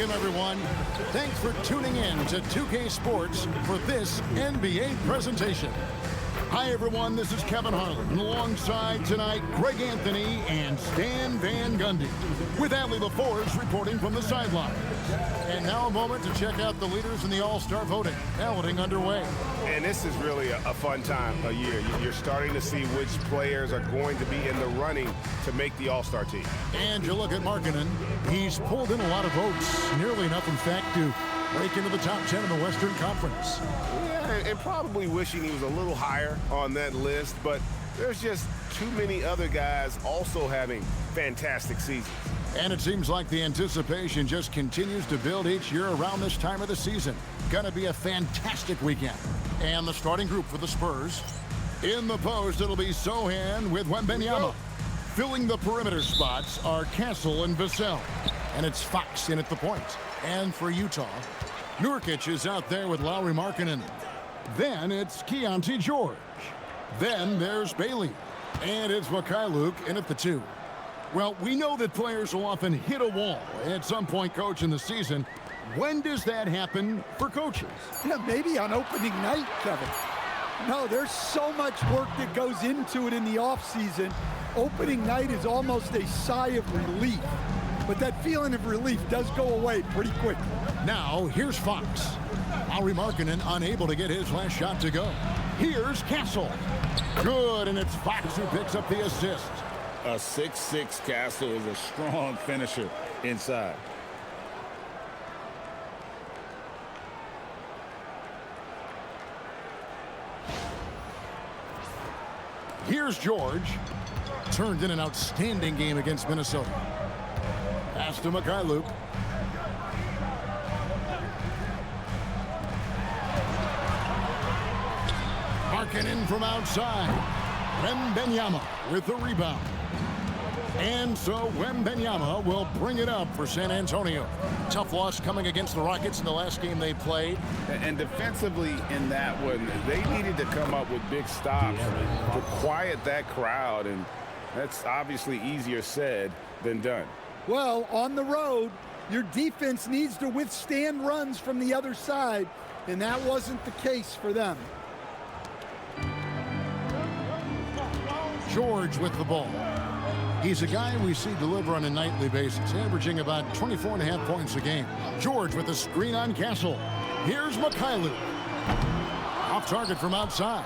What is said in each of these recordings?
Welcome, everyone. Thanks for tuning in to 2K Sports for this NBA presentation. Hi, everyone. This is Kevin Harlan. Alongside tonight, Greg Anthony and Stan Van Gundy, with Allie LaForce reporting from the sideline. And now a moment to check out the leaders in the All-Star voting. Balloting underway. And this is really a fun time of year. You're starting to see which players are going to be in the running to make the All-Star team. And you look at Markkanen. He's pulled in a lot of votes. Nearly enough, in fact, to break into the top 10 in the Western Conference. Yeah, and probably wishing he was a little higher on that list, but there's just too many other guys also having fantastic seasons. And it seems like the anticipation just continues to build each year around this time of the season. Gonna be a fantastic weekend. And the starting group for the Spurs. In the post, it'll be Sohan with Wembanyama. Filling the perimeter spots are Castle and Vassell. And it's Fox in at the point. And for Utah, Nurkic is out there with Lauri Markkanen. Then it's Keyonte George. Then there's Bailey. And it's Markkanen in at the 2. Well, we know that players will often hit a wall at some point, Coach, in the season. When does that happen for coaches? Yeah, maybe on opening night, Kevin. No, there's so much work that goes into it in the offseason. Opening night is almost a sigh of relief. But that feeling of relief does go away pretty quick. Now, here's Fox. Lauri Markkanen unable to get his last shot to go. Here's Castle. Good, and it's Fox who picks up the assist. A 6'6" Castle is a strong finisher inside. Here's George. Turned in an outstanding game against Minnesota. Pass to Markkanen. Markkanen from outside. Wembanyama with the rebound. And so Wembanyama will bring it up for San Antonio. Tough loss coming against the Rockets in the last game they played. And defensively in that one, they needed to come up with big stops to quiet that crowd, and that's obviously easier said than done. Well, on the road, your defense needs to withstand runs from the other side, and that wasn't the case for them. George with the ball. He's a guy we see deliver on a nightly basis, averaging about 24.5 points a game. George with a screen on Castle. Here's Markkanen. Off target from outside.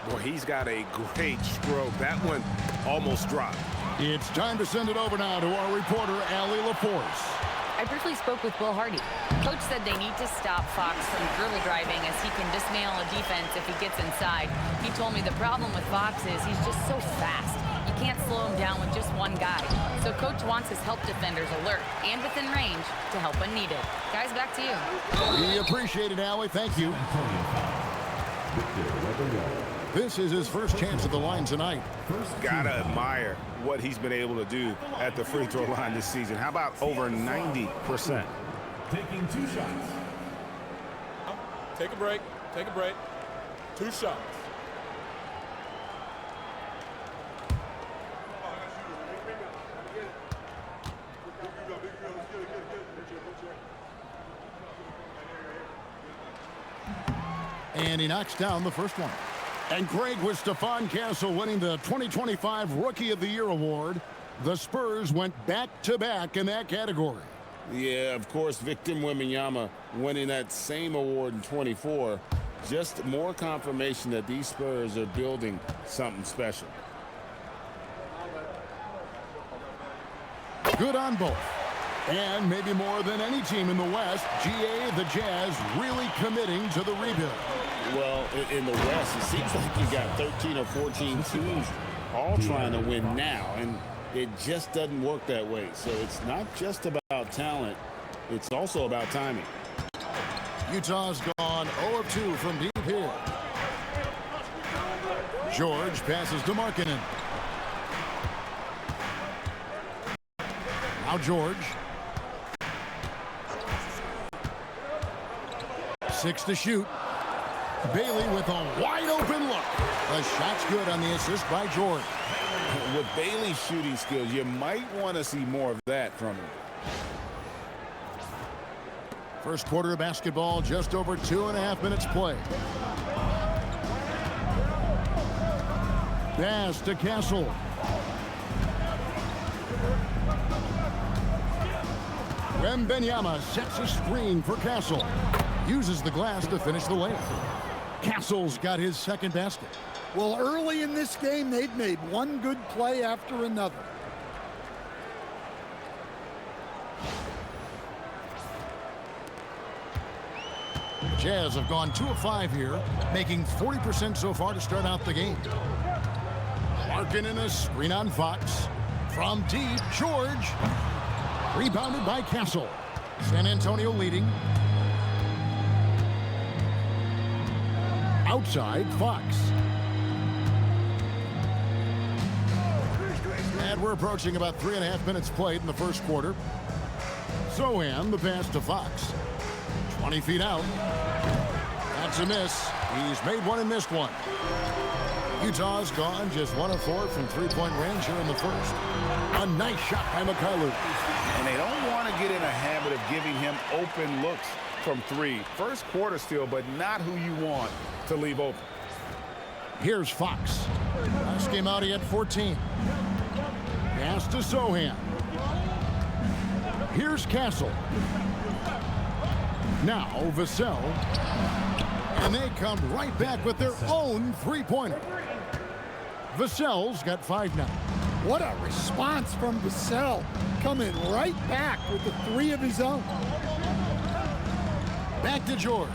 Boy, he's got a great stroke. That one almost dropped. It's time to send it over now to our reporter, Allie LaForce. I briefly spoke with Will Hardy. Coach said they need to stop Fox from dribble driving as he can dismantle a defense if he gets inside. He told me the problem with Fox is he's just so fast. You can't slow him down with just one guy. So Coach wants his help defenders alert and within range to help when needed. Guys, back to you. We appreciate it, Allie. Thank you. This is his first chance at the line tonight. Gotta admire what he's been able to do at the free throw line this season. How about over 90%? Taking 2 shots. Take a break. Take a break. 2 shots. And he knocks down the first one. And Greg, with Stephon Castle winning the 2025 Rookie of the Year award, the Spurs went back-to-back in that category. Yeah, of course, Victor Wembanyama winning that same award in 24. Just more confirmation that these Spurs are building something special. Good on both. And maybe more than any team in the West, GA, the Jazz, really committing to the rebuild. Well, in the West, it seems like you got 13 or 14 teams all trying to win now, and it just doesn't work that way. So it's not just about talent, it's also about timing. Utah's gone 0 of 2 from deep here. George passes to Markkanen. Now George. 6 to shoot. Bailey with a wide open look. The shot's good on the assist by George. With Bailey's shooting skills, you might want to see more of that from him. First quarter of basketball, just over 2.5 minutes play. Pass to Castle. Wembanyama sets a screen for Castle. Uses the glass to finish the layup. Castle's got his second basket. Well, early in this game, they've made one good play after another. Jazz have gone 2 of 5 here, making 40% so far to start out the game. Markkanen a screen on Fox. From deep, George. Rebounded by Castle. San Antonio leading. Outside, Fox. And we're approaching about 3.5 minutes played in the first quarter. Sohan, the pass to Fox. 20 feet out. That's a miss. He's made one and missed one. Utah's gone just 1 of 4 from three-point range here in the first. A nice shot by Mikhailuk. And they don't want to get in a habit of giving him open looks from 3. First quarter still, but not who you want to leave open. Here's Fox. Last game out, he had 14. Pass to Sohan. Here's Castle. Now Vassell. And they come right back with their own three-pointer. Vassell's got 5 now. What a response from Vassell, coming right back with the 3 of his own. Back to George.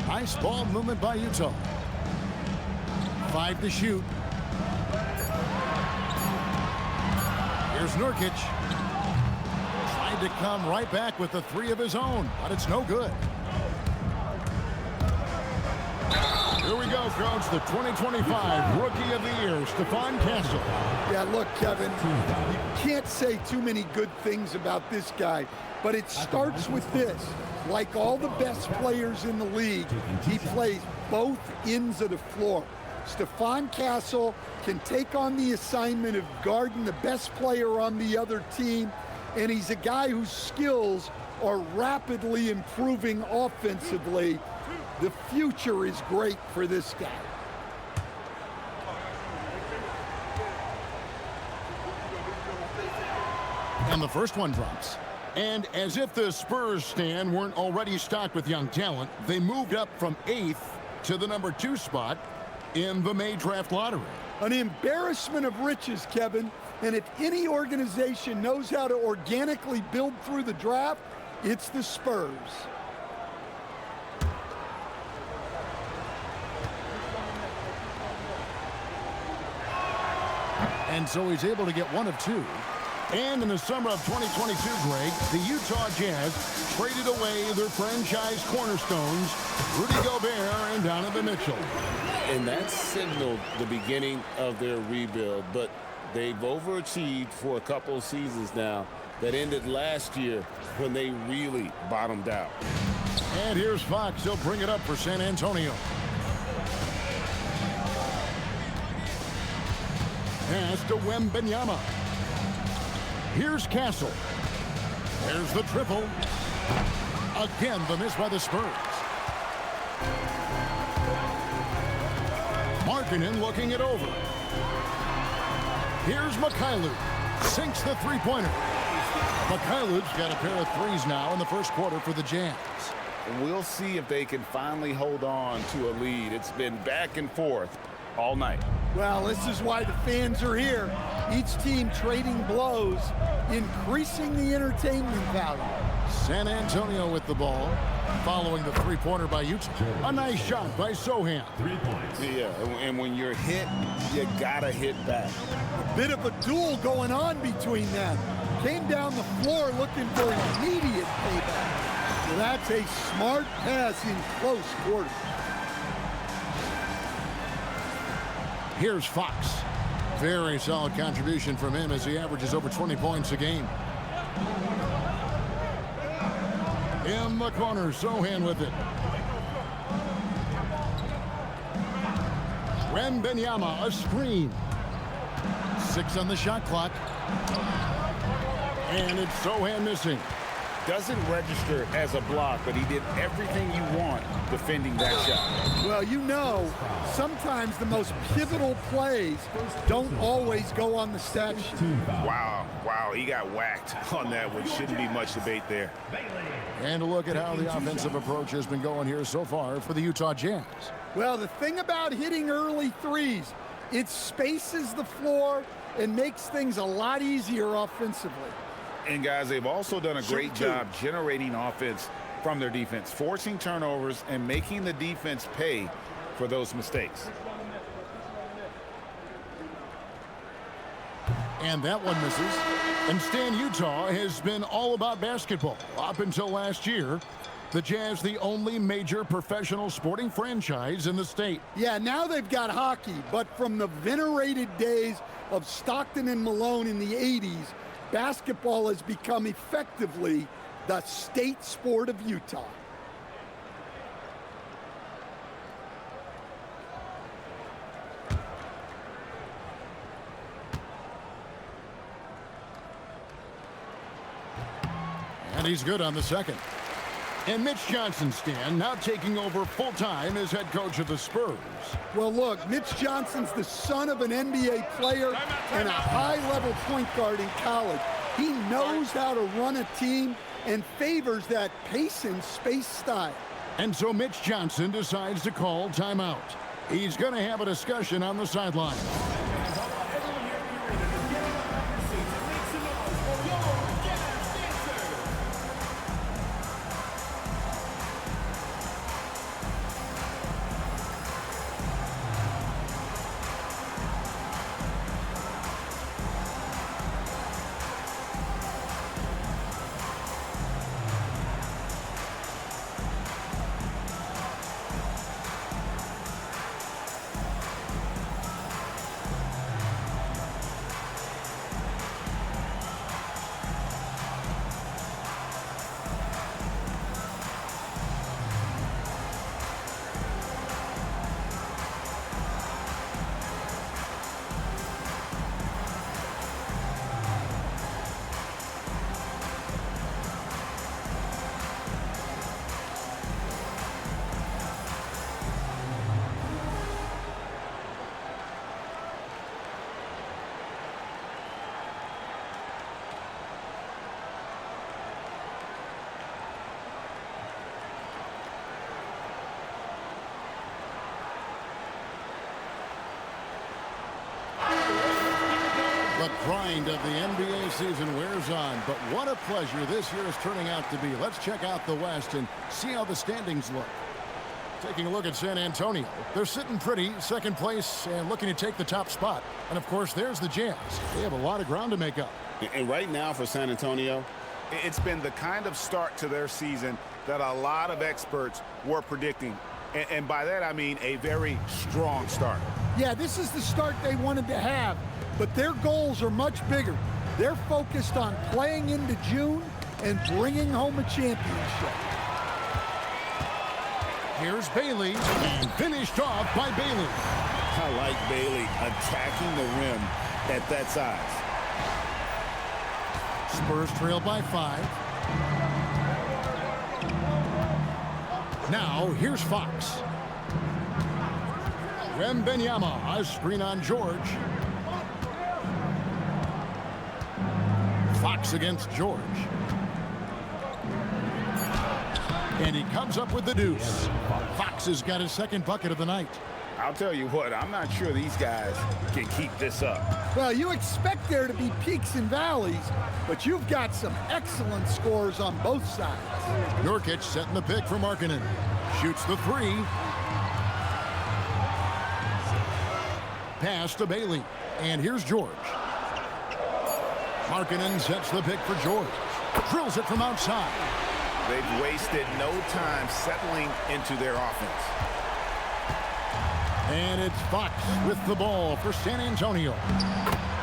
Nice ball movement by Utah. 5 to shoot. Here's Nurkic. Tried to come right back with the 3 of his own, but it's no good. Here we go, Coach. The 2025 Rookie of the Year, Stephon Castle. Yeah, look, Kevin, you can't say too many good things about this guy, but it starts with this. Like all the best players in the league, he plays both ends of the floor. Stephon Castle can take on the assignment of guarding the best player on the other team, and he's a guy whose skills are rapidly improving offensively. The future is great for this guy. And the first one drops. And as if the Spurs stand weren't already stocked with young talent, they moved up from 8th to the number 2 spot in the May draft lottery. An embarrassment of riches, Kevin. And if any organization knows how to organically build through the draft, it's the Spurs. And so he's able to get 1 of 2. And in the summer of 2022, Greg, the Utah Jazz traded away their franchise cornerstones, Rudy Gobert and Donovan Mitchell. And that signaled the beginning of their rebuild, but they've overachieved for a couple of seasons now that ended last year when they really bottomed out. And here's Fox. He'll bring it up for San Antonio. Pass to Wembanyama. Here's Castle. There's the triple. Again, the miss by the Spurs. Markkanen looking it over. Here's Mikhailuk. Sinks the three-pointer. Mikhailuk's got a pair of 3s now in the first quarter for the Jazz. We'll see if they can finally hold on to a lead. It's been back and forth all night. Well, this is why the fans are here. Each team trading blows, increasing the entertainment value. San Antonio with the ball, following the three-pointer by Utah. A nice shot by Sohan. 3 points. Yeah, and when you're hit, you gotta hit back. A bit of a duel going on between them. Came down the floor looking for immediate payback. Well, that's a smart pass in close quarters. Here's Fox. Very solid contribution from him as he averages over 20 points a game. In the corner, Sohan with it. Wembanyama, a screen. 6 on the shot clock. And it's Sohan missing. Doesn't register as a block, but he did everything you want defending that shot. Well, you know, sometimes the most pivotal plays don't always go on the stat sheet. Wow, he got whacked on that one. Shouldn't be much debate there. And a look at how the offensive approach has been going here so far for the Utah Jazz. Well, the thing about hitting early threes, it spaces the floor and makes things a lot easier offensively. And guys, they've also done a great job generating offense from their defense, forcing turnovers and making the defense pay for those mistakes. And that one misses. Instead, Utah has been all about basketball up until last year. The Jazz, the only major professional sporting franchise in the state. Yeah, now they've got hockey, but from the venerated days of Stockton and Malone in the 80s, basketball has become effectively the state sport of Utah. And he's good on the second. And Mitch Johnson, Stan, now taking over full-time as head coach of the Spurs. Well, look, Mitch Johnson's the son of an NBA player and a high-level point guard in college. He knows how to run a team and favors that pace and space style. And so Mitch Johnson decides to call timeout. He's going to have a discussion on the sideline. The grind of the NBA season wears on, but what a pleasure this year is turning out to be. Let's check out the West and see how the standings look. Taking a look at San Antonio. They're sitting pretty, second place, and looking to take the top spot. And, of course, there's the Jazz. They have a lot of ground to make up. And right now for San Antonio, It's been the kind of start to their season that a lot of experts were predicting. And by that, I mean a very strong start. Yeah, this is the start they wanted to have, but their goals are much bigger. They're focused on playing into June and bringing home a championship. Here's Bailey, and finished off by Bailey. I like Bailey attacking the rim at that size. Spurs trail by 5. Now, here's Fox. Wembanyama, a screen on George. Fox against George. And he comes up with the deuce. Fox has got his second bucket of the night. I'll tell you what, I'm not sure these guys can keep this up. Well, you expect there to be peaks and valleys, but you've got some excellent scores on both sides. Nurkic setting the pick for Markkanen. Shoots the 3. Pass to Bailey. And here's George. Markkanen sets the pick for George. Drills it from outside. They've wasted no time settling into their offense. And it's Fox with the ball for San Antonio.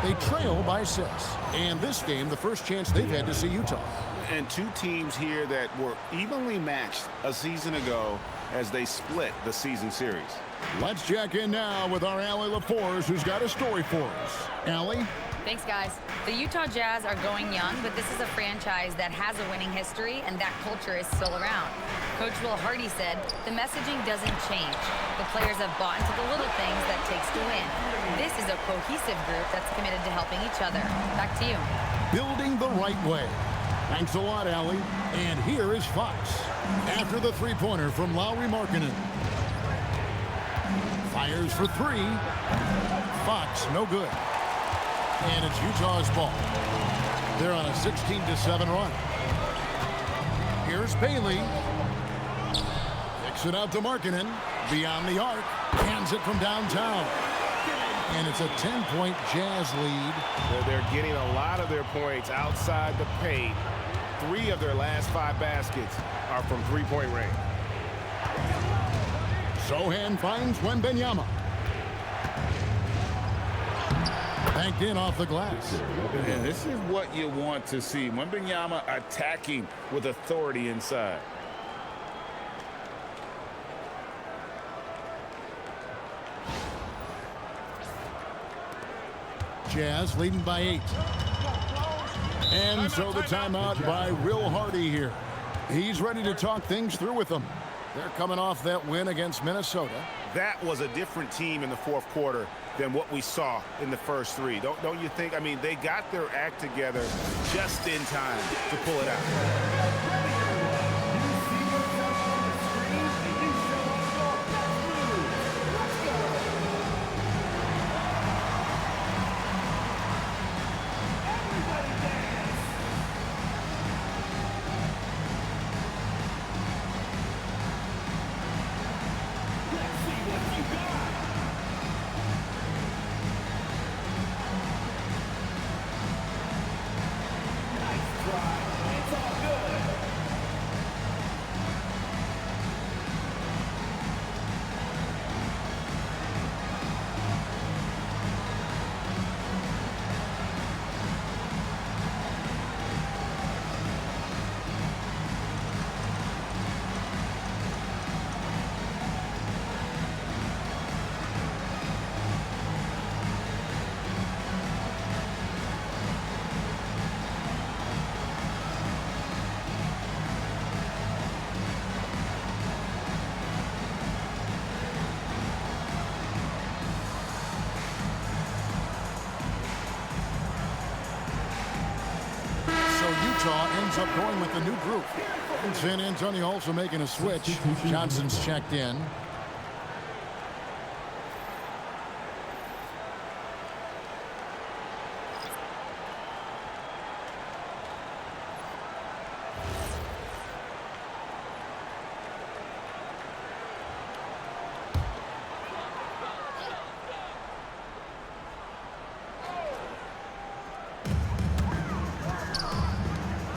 They trail by 6. And this game, the first chance they've had to see Utah. And two teams here that were evenly matched a season ago as they split the season series. Let's check in now with our Allie LaForce, who's got a story for us. Allie? Thanks, guys. The Utah Jazz are going young, but this is a franchise that has a winning history, and that culture is still around. Coach Will Hardy said, the messaging doesn't change. The players have bought into the little things that takes to win. This is a cohesive group that's committed to helping each other. Back to you. Building the right way. Thanks a lot, Allie. And here is Fox. After the three-pointer from Lauri Markkanen. Fires for three. Fox, no good. And it's Utah's ball. They're on a 16-7 run. Here's Bailey. Kicks it out to Markkanen. Beyond the arc. Hands it from downtown. And it's a 10-point Jazz lead. They're getting a lot of their points outside the paint. 3 of their last 5 baskets are from three-point range. Sohan finds Wembanyama. Banked in off the glass. And this is what you want to see. Wembanyama attacking with authority inside. Jazz leading by 8. And so the timeout by Will Hardy here. He's ready to talk things through with them. They're coming off that win against Minnesota. That was a different team in the fourth quarter than what we saw in the first 3. Don't you think? I mean, they got their act together just in time to pull it out. Utah ends up going with the new group. And San Antonio also making a switch. Johnson's checked in.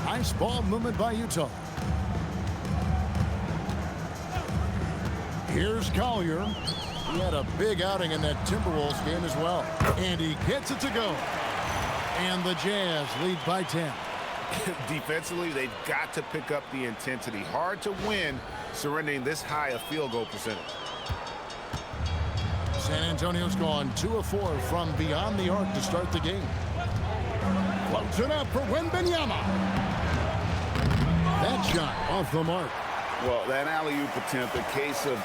Nice ball movement by Utah. Here's Collier. He had a big outing in that Timberwolves game as well. And he gets it to go. And the Jazz lead by 10. Defensively, they've got to pick up the intensity. Hard to win surrendering this high a field goal percentage. San Antonio's gone 2 of 4 from beyond the arc to start the game. Floats it up for Wembanyama. That shot off the mark. Well, that alley-oop attempt, a case of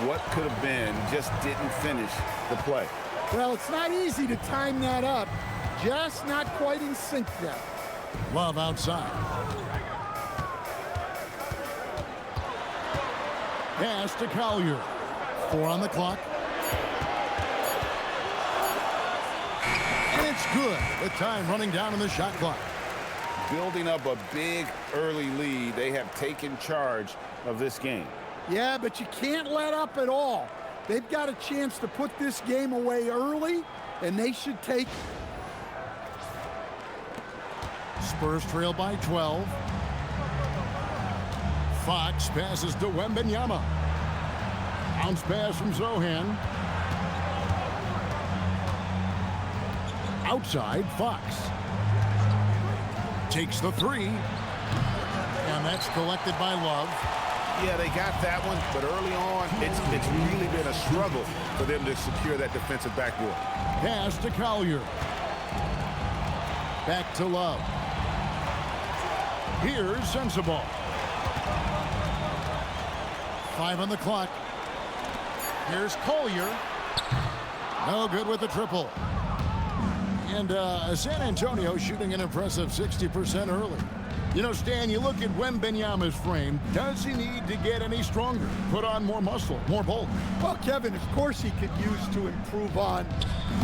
what could have been, just didn't finish the play. Well, it's not easy to time that up. Just not quite in sync yet. Love outside. Pass to Collier. 4 on the clock. And it's good. The time running down in the shot clock. Building up a big early lead, they have taken charge of this game. Yeah, but you can't let up at all. They've got a chance to put this game away early, and they should take it. Spurs trail by 12. Fox passes to Wembanyama. Bounce pass from Sohan. Outside, Fox. Takes the 3. And that's collected by Love. Yeah, they got that one, but early on, it's really been a struggle for them to secure that defensive backboard. Pass to Collier. Back to Love. Here's Sensabaugh. 5 on the clock. Here's Collier. No good with the triple. And San Antonio shooting an impressive 60% early. You know, Stan, you look at Wembanyama's frame. Does he need to get any stronger? Put on more muscle, more bulk? Well, Kevin, of course he could use to improve on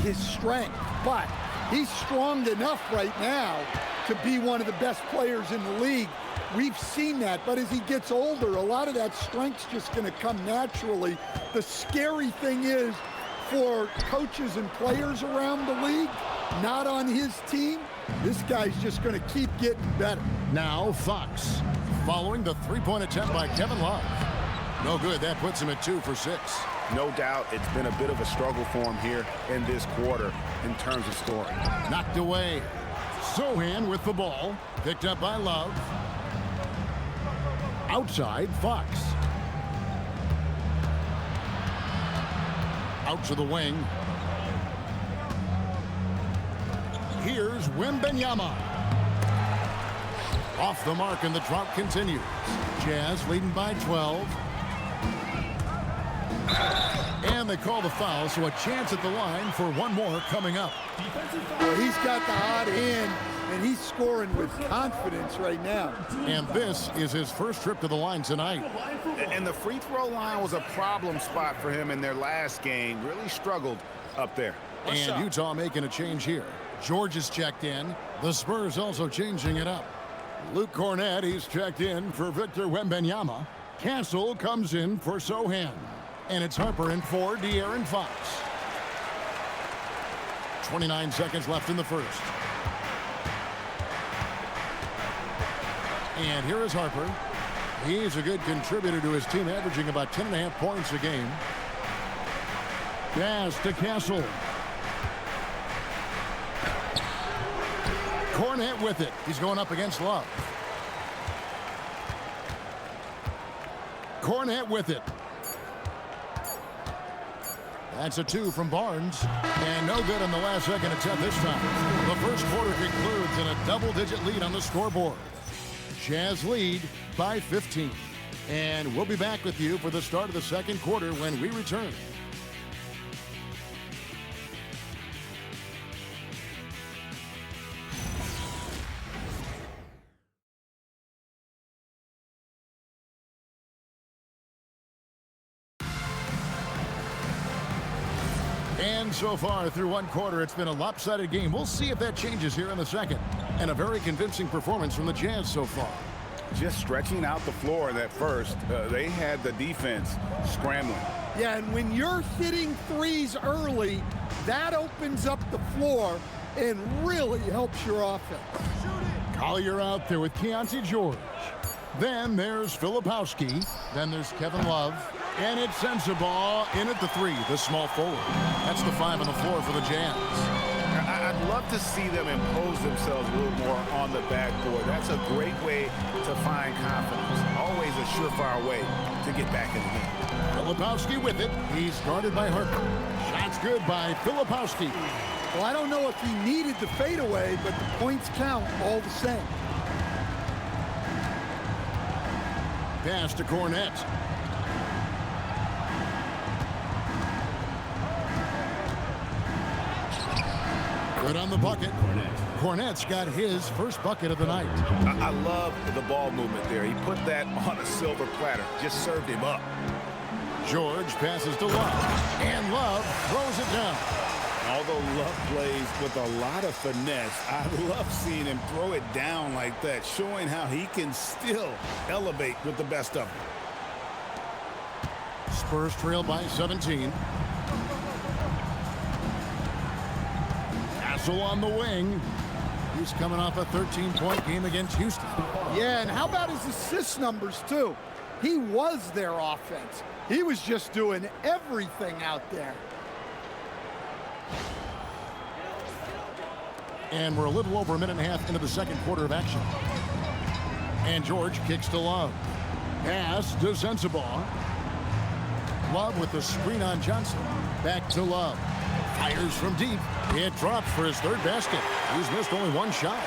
his strength, but he's strong enough right now to be one of the best players in the league. We've seen that, but as he gets older, a lot of that strength's just going to come naturally. The scary thing is, for coaches and players around the league, not on his team, this guy's just going to keep getting better. Now Fox, following the three-point attempt by Kevin Love. No good. That puts him at 2 for 6. No doubt it's been a bit of a struggle for him here in this quarter in terms of scoring. Knocked away. Sohan with the ball. Picked up by Love. Outside, Fox. Out to the wing. Here's Wembanyama. Off the mark, and the drought continues. Jazz leading by 12. And they call the foul, so a chance at the line for one more coming up. Well, he's got the hot hand, and he's scoring with confidence right now. And this is his first trip to the line tonight. And the free throw line was a problem spot for him in their last game. Really struggled up there. And Utah making a change here. George is checked in. The Spurs also changing it up. Luke Cornett, he's checked in for Victor Wembanyama. Castle comes in for Sohan. And it's Harper in for De'Aaron Fox. 29 seconds left in the first. And here is Harper. He's a good contributor to his team, averaging about 10.5 points a game. Pass to Castle. Cornett with it. He's going up against Love. Cornett with it. That's a 2 from Barnes. And no good on the last second attempt this time. The first quarter concludes in a double-digit lead on the scoreboard. Jazz lead by 15. And we'll be back with you for the start of the second quarter when we return. And so far through one quarter, it's been a lopsided game. We'll see if that changes here in the second. And a very convincing performance from the Jazz so far. Just stretching out the floor that first. They had the defense scrambling. Yeah, and when you're hitting threes early, that opens up the floor and really helps your offense. Collier out there with Keyonte George. Then there's Filipowski. Then there's Kevin Love. And it's Sensabaugh in at the 3, the small forward. That's the 5 on the floor for the Jazz. I'd love to see them impose themselves a little more on the backboard. That's a great way to find confidence. Always a surefire way to get back in the game. Filipowski with it. He's guarded by Harper. Shots good by Filipowski. Well, I don't know if he needed the fadeaway, but the points count all the same. Pass to Cornett. Good on the bucket. Cornett's got his first bucket of the night. I love the ball movement there. He put that on a silver platter. Just served him up. George passes to Love. And Love throws it down. Although Love plays with a lot of finesse, I love seeing him throw it down like that, showing how he can still elevate with the best of them. Spurs trail by 17. Castle on the wing. He's coming off a 13-point game against Houston. Yeah, and how about his assist numbers, too? He was their offense. He was just doing everything out there. And we're a little over a minute and a half into the second quarter of action. And George kicks to Love. Pass to Sensabaugh. Love with the screen on Johnson. Back to Love. Fires from deep. It drops for his third basket. He's missed only one shot.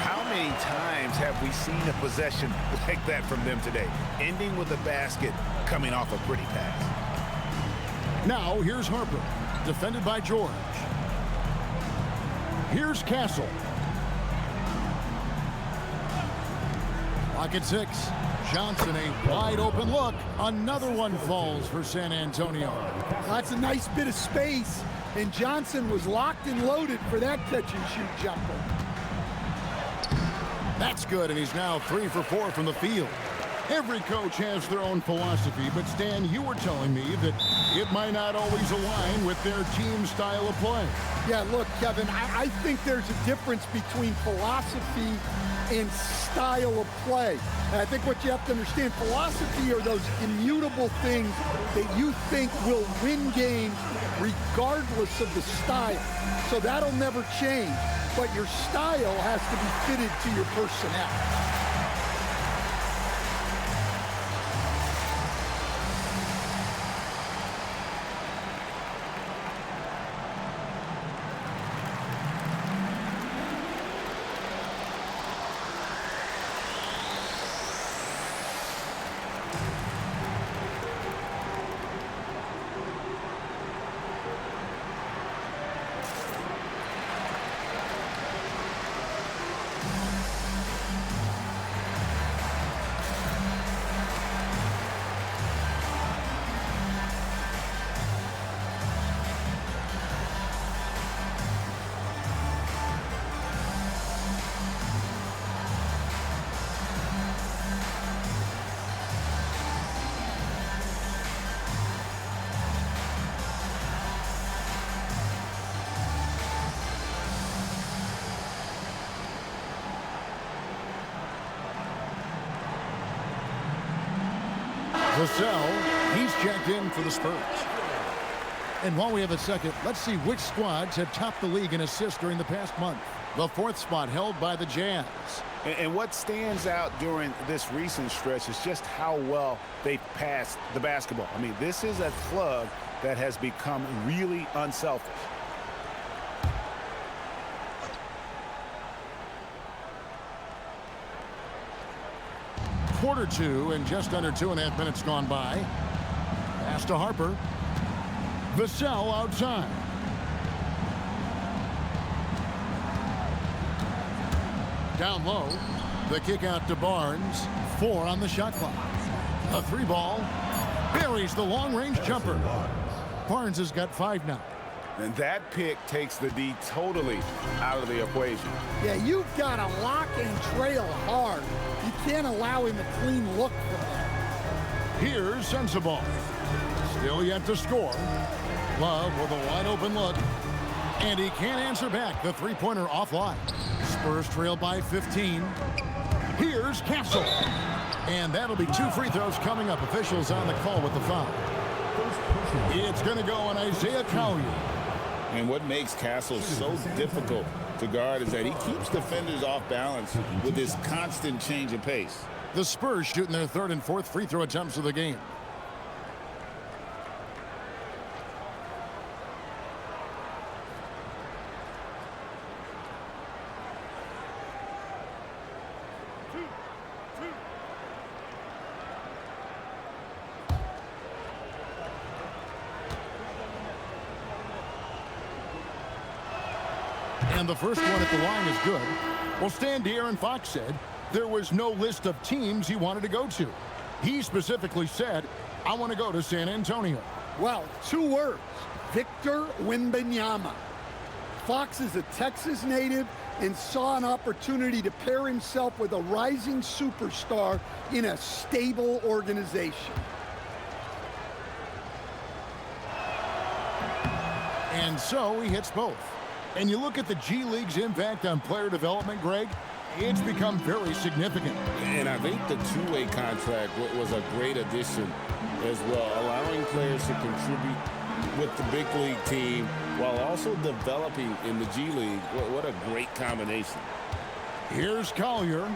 How many times have we seen a possession like that from them today? Ending with a basket, coming off a pretty pass. Now here's Harper, defended by George. Here's Castle. Clock at 6. Johnson, a wide open look. Another one falls for San Antonio. That's a nice bit of space, and Johnson was locked and loaded for that catch-and-shoot jumper. That's good, and he's now 3 for 4 from the field. Every coach has their own philosophy, but Stan, you were telling me that it might not always align with their team style of play. Yeah, look, Kevin, I think there's a difference between philosophy and style of play. And I think what you have to understand, philosophy are those immutable things that you think will win games regardless of the style. So that'll never change, but your style has to be fitted to your personnel. Vassell, he's checked in for the Spurs. And while we have a second, let's see which squads have topped the league in assists during the past month. The 4th spot held by the Jazz. And what stands out during this recent stretch is just how well they passed the basketball. I mean, this is a club that has become really unselfish. Quarter 2 and just under 2.5 minutes gone by. Pass to Harper. Vassell outside. Down low. The kick out to Barnes. 4 on the shot clock. A 3 ball. Buries the long-range jumper. Barnes has got 5 now. And that pick takes the D totally out of the equation. Yeah, you've got to lock and trail hard. You can't allow him a clean look from that. Here's Sensabaugh. Still yet to score. Love with a wide open look. And he can't answer back. The three-pointer offline. Spurs trail by 15. Here's Castle. And that'll be 2 free throws coming up. Officials on the call with the foul. It's going to go on Isaiah Collier. And what makes Castle so difficult to guard is that he keeps defenders off balance with his constant change of pace. The Spurs shooting their 3rd and 4th free throw attempts of the game. And the first one at the line is good. Well, Stan De'Aaron Fox said there was no list of teams he wanted to go to. He specifically said, I want to go to San Antonio. Well, 2 words, Victor Wembanyama. Fox is a Texas native and saw an opportunity to pair himself with a rising superstar in a stable organization. And so he hits both. And you look at the G League's impact on player development, Greg, it's become very significant. And I think the two-way contract was a great addition as well, allowing players to contribute with the big league team while also developing in the G League. What a great combination. Here's Collier.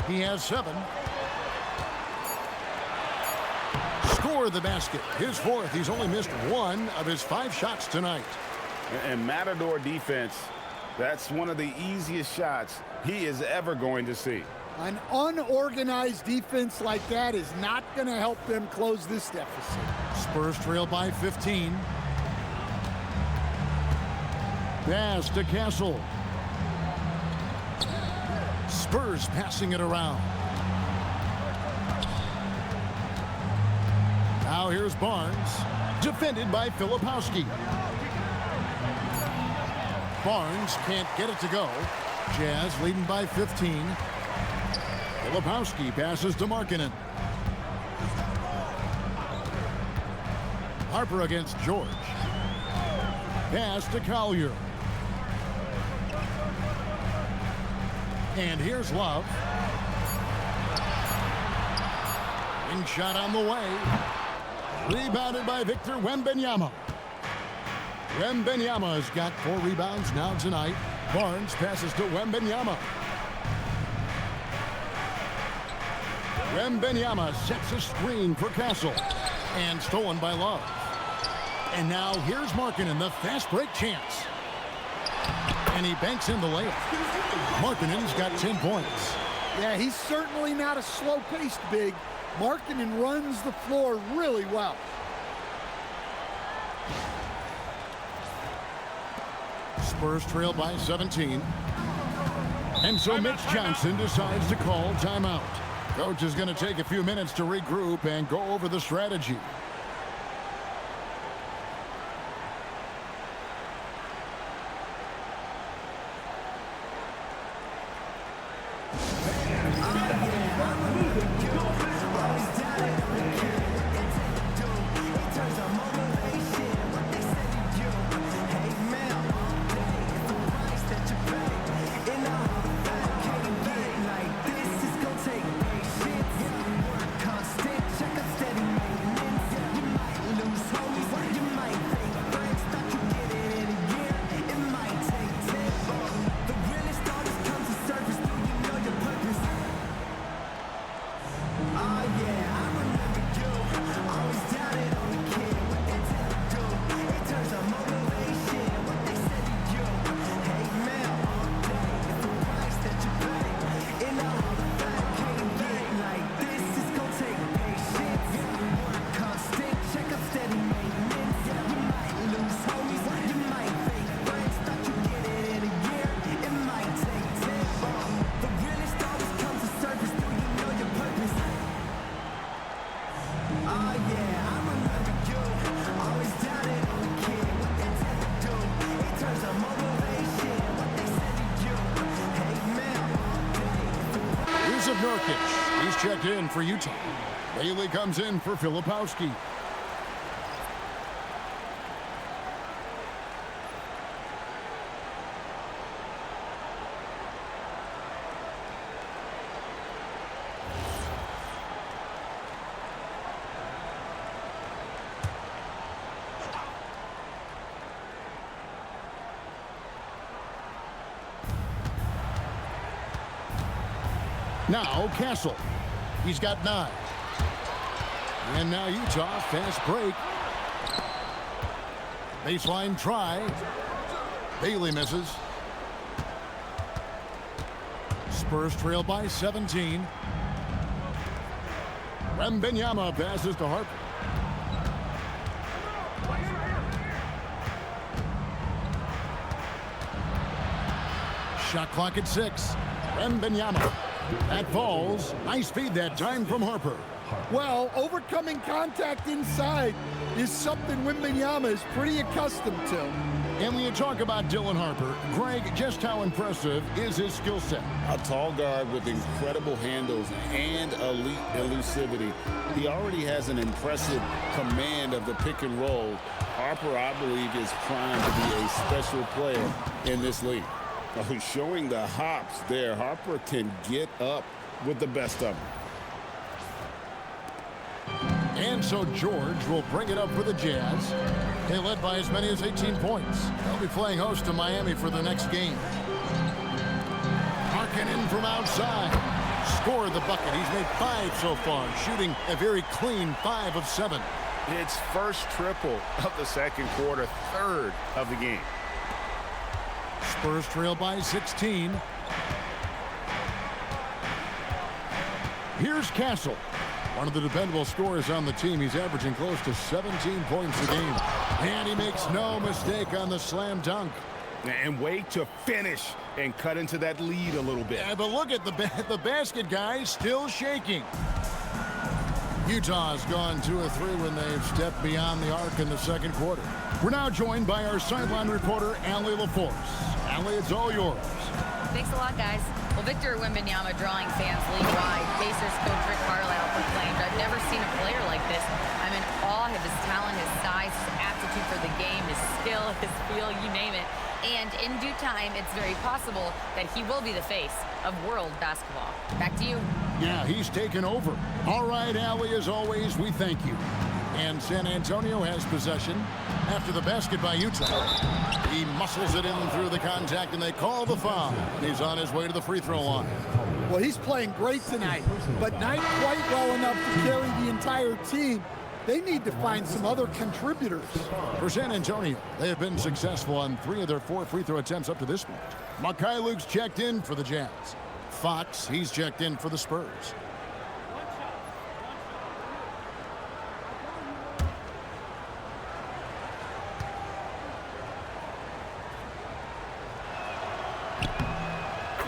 He has 7. Score the basket. His 4th. He's only missed 1 of his 5 shots tonight. And Matador defense, that's one of the easiest shots he is ever going to see. An unorganized defense like that is not going to help them close this deficit. Spurs trail by 15. Pass to Castle. Spurs passing it around. Now here's Barnes. Defended by Filipowski. Barnes can't get it to go. Jazz leading by 15. Filipowski passes to Markkanen. Harper against George. Pass to Collier. And here's Love. Wing shot on the way. Rebounded by Victor Wembanyama. Wembanyama has got 4 rebounds now tonight. Barnes passes to Wembanyama. Wembanyama sets a screen for Castle. And stolen by Love. And now here's Markkanen, the fast break chance. And he banks in the layup. Markkanen's got 10 points. Yeah, he's certainly not a slow-paced big. Markkanen runs the floor really well. Spurs trail by 17. And so Mitch Johnson decides to call timeout. Coach is going to take a few minutes to regroup and go over the strategy. Nurkic. He's checked in for Utah. Bailey comes in for Filipowski. Now Castle. He's got 9. And now Utah, fast break. Baseline try. Bailey misses. Spurs trail by 17. Wembanyama passes to Harper. Shot clock at 6. Wembanyama. That falls. Nice feed that time from Harper. Well, overcoming contact inside is something Wembanyama is pretty accustomed to. And when you talk about Dylan Harper, Greg, just how impressive is his skill set? A tall guard with incredible handles and elite elusivity. He already has an impressive command of the pick and roll. Harper, I believe, is primed to be a special player in this league. Oh, showing the hops there. Harper can get up with the best of them. And so George will bring it up for the Jazz. They led by as many as 18 points. They'll be playing host to Miami for the next game. Markkanen from outside. Scored the bucket. He's made 5 so far, shooting a very clean 5 of 7. It's first triple of the second quarter, third of the game. Spurs trail by 16. Here's Castle, one of the dependable scorers on the team. He's averaging close to 17 points a game. And he makes no mistake on the slam dunk. And wait to finish and cut into that lead a little bit. Yeah, but look at the basket, guys, still shaking. Utah's gone 2 of 3 when they've stepped beyond the arc in the second quarter. We're now joined by our sideline reporter, Allie LaForce. Allie, it's all yours. Thanks a lot, guys. Well, Victor Wembanyama drawing fans league-wide. Pacers coach Rick Carlisle proclaimed, "I've never seen a player like this. I'm in awe of his talent, his size, his aptitude for the game, his skill, his feel, you name it." And in due time, it's very possible that he will be the face of world basketball. Back to you. Yeah, he's taken over. All right, Allie, as always, we thank you. And San Antonio has possession after the basket by Utah. He muscles it in through the contact, and they call the foul. He's on his way to the free throw line. Well, he's playing great tonight, but not quite well enough to carry the entire team. They need to find some other contributors. For San Antonio, they have been successful on 3 of their 4 free throw attempts up to this point. Markkasen's checked in for the Jazz. Fox, he's checked in for the Spurs.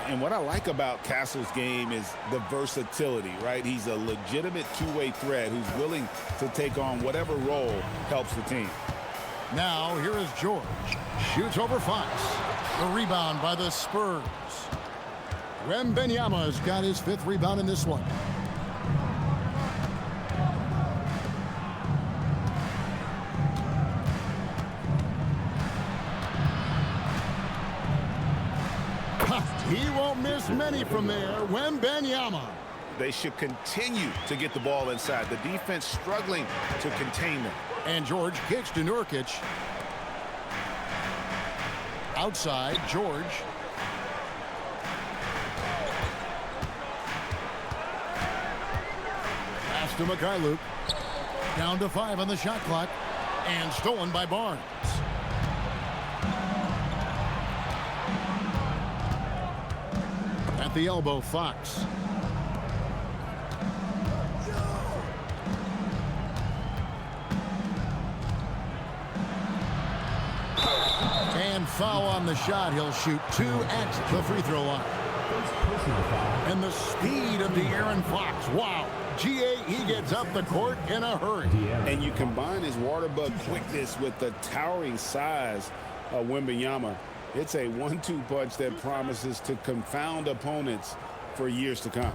And what I like about Castle's game is the versatility, right? He's a legitimate two-way threat who's willing to take on whatever role helps the team. Now, here is George. Shoots over Fox. The rebound by the Spurs. Wembanyama's got his 5th rebound in this one. He won't miss many from there. Wembanyama. They should continue to get the ball inside. The defense struggling to contain them. And George kicks to Nurkic. Outside, George. Pass to Markkanen. Down to 5 on the shot clock. And stolen by Barnes. At the elbow, Fox. And foul on the shot. He'll shoot 2 at the free throw line. And the speed of De'Aaron Fox. Wow. GA, he gets up the court in a hurry. And you combine his water bug quickness with the towering size of Wembanyama. It's a 1-2 punch that promises to confound opponents for years to come.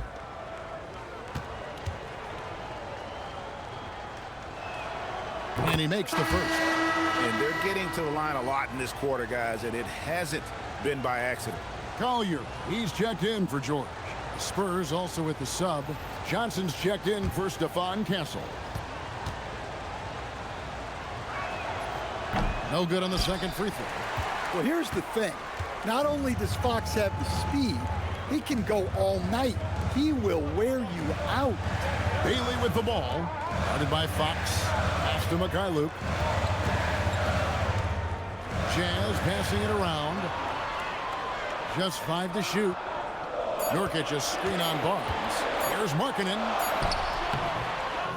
And he makes the first. And they're getting to the line a lot in this quarter, guys, and it hasn't been by accident. Collier, he's checked in for George. Spurs also with the sub. Johnson's checked in for Stephon Castle. No good on the second free throw. Well, here's the thing. Not only does Fox have the speed, he can go all night. He will wear you out. Bailey with the ball. Guarded by Fox. Pass to Markkanen. Jazz passing it around. Just 5 to shoot. Nurkic a screen on Barnes. Here's Markkanen.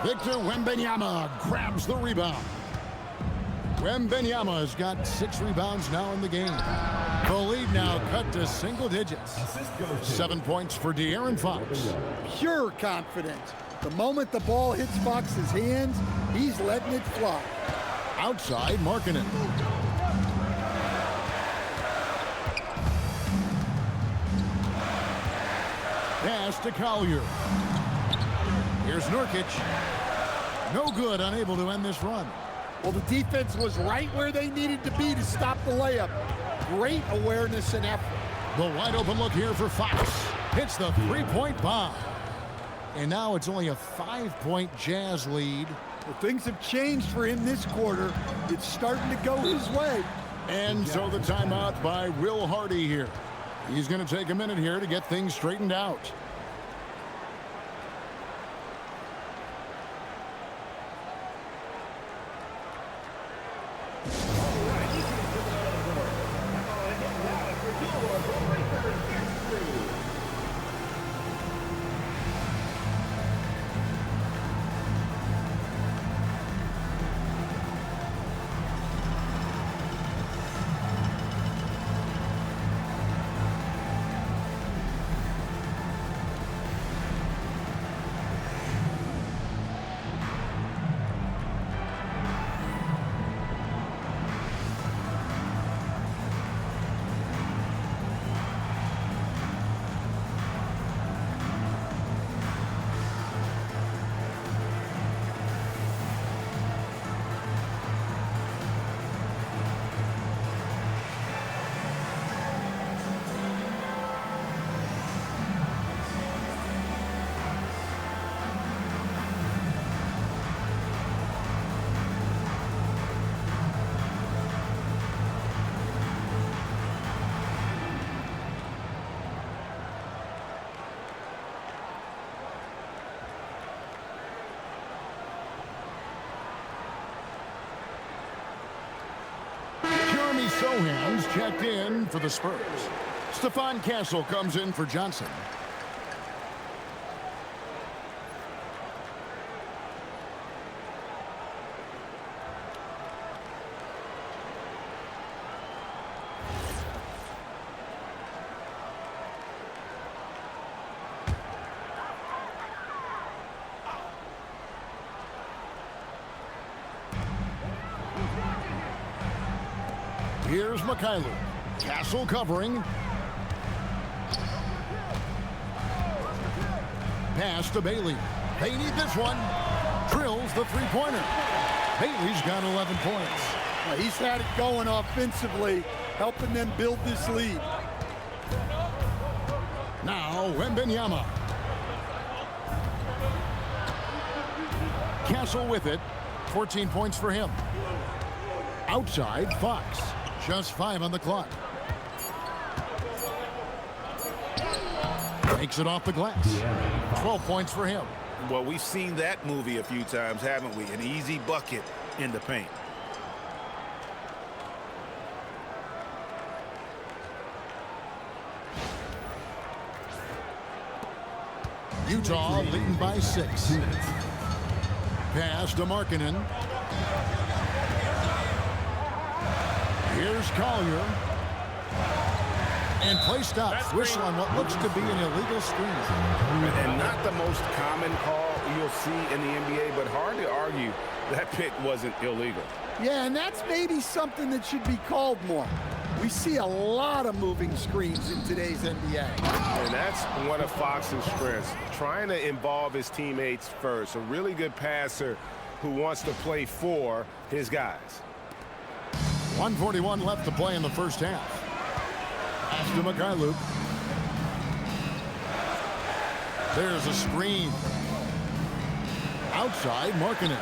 Victor Wembanyama grabs the rebound. Wembanyama has got 6 rebounds now in the game. The lead now cut to single digits. 7 points for De'Aaron Fox. Pure confidence. The moment the ball hits Fox's hands, he's letting it fly. Outside, Markkanen. Pass to Collier. Here's Nurkic. No good, unable to end this run. Well, the defense was right where they needed to be to stop the layup. Great awareness and effort. The wide open look here for Fox. Hits the 3-point bomb. And now it's only a 5-point Jazz lead. Well, things have changed for him this quarter. It's starting to go his way. And so the timeout by Will Hardy here. He's going to take a minute here to get things straightened out. Sohan's checked in for the Spurs. Stephon Castle comes in for Johnson. Here's Markkanen. Castle covering. Pass to Bailey. They need this one. Drills the three-pointer. Bailey's got 11 points. Well, he's had it going offensively, helping them build this lead. Now Wembanyama. Castle with it. 14 points for him. Outside, Fox. Just 5 on the clock. Takes it off the glass. 12 points for him. Well, we've seen that movie a few times, haven't we? An easy bucket in the paint. Utah leading by 6. Pass to Markkanen. Here's Collier. And play stops. Whistle on what looks to be an illegal screen. And not the most common call you'll see in the NBA, but hard to argue that pick wasn't illegal. Yeah, and that's maybe something that should be called more. We see a lot of moving screens in today's NBA. And that's one of Fox's strengths, trying to involve his teammates first. A really good passer who wants to play for his guys. 1:41 left to play in the first half. Pass to Markkanen. There's a screen. Outside, Markkanen.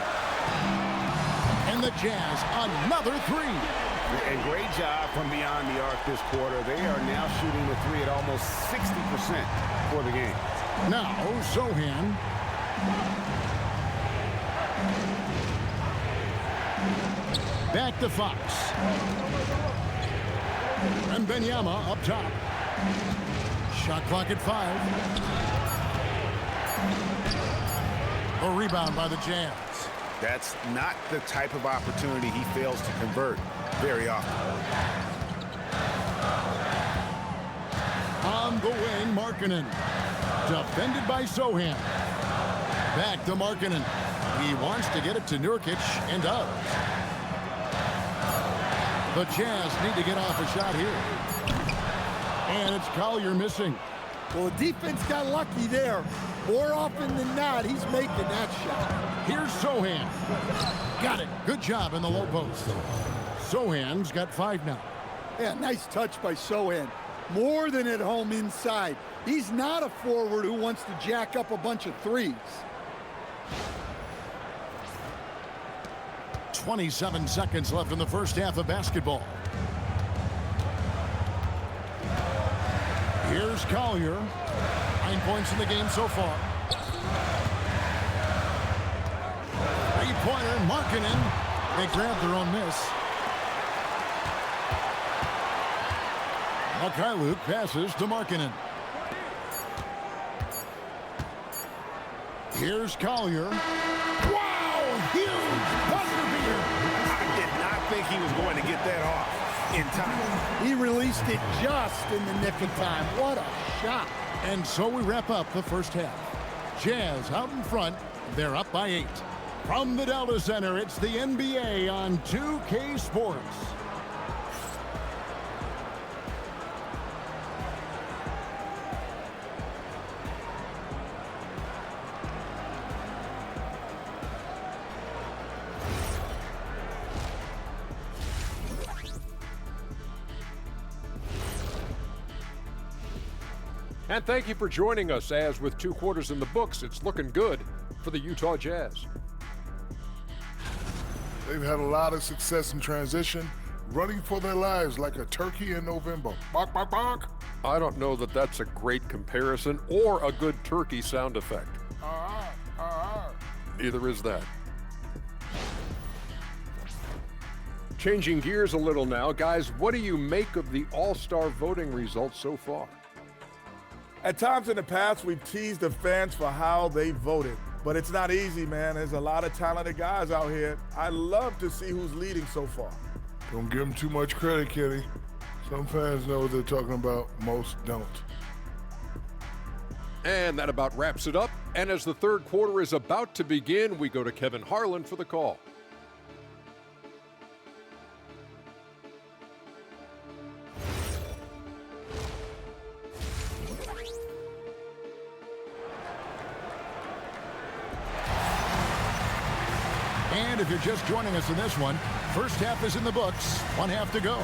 And the Jazz, another three. And great job from beyond the arc this quarter. They are now shooting the three at almost 60% for the game. Now, Sohan. Back to Fox. And Wembanyama up top. Shot clock at 5. A rebound by the Jazz. That's not the type of opportunity he fails to convert very often. On the wing, Markkanen. Defended by Sohan. Back to Markkanen. He wants to get it to Nurkic and does. The Jazz need to get off a shot here. And it's Collier missing. Well, the defense got lucky there. More often than not, he's making that shot. Here's Sohan. Got it. Good job in the low post. Sohan's got 5 now. Yeah, nice touch by Sohan. More than at home inside. He's not a forward who wants to jack up a bunch of threes. 27 seconds left in the first half of basketball. Here's Collier. 9 points in the game so far. Three-pointer, Markkanen. They grabbed their own miss. Markkanen passes to Markkanen. Here's Collier. Wow! Huge buzzer beater! I did not think he was going to get that off in time. He released it just in the nick of time. What a shot. And so we wrap up the first half. Jazz out in front. They're up by 8. From the Delta Center, it's the NBA on 2K Sports. And thank you for joining us, as with 2 quarters in the books, it's looking good for the Utah Jazz. They've had a lot of success in transition, running for their lives like a turkey in November. Bark, bark, bark. I don't know that that's a great comparison or a good turkey sound effect. Neither is that. Changing gears a little now, guys, what do you make of the All-Star voting results so far? At times in the past, we've teased the fans for how they voted. But it's not easy, man. There's a lot of talented guys out here. I love to see who's leading so far. Don't give them too much credit, Kenny. Some fans know what they're talking about, most don't. And that about wraps it up. And as the third quarter is about to begin, we go to Kevin Harlan for the call. And if you're just joining us in this one, first half is in the books, 1 half to go.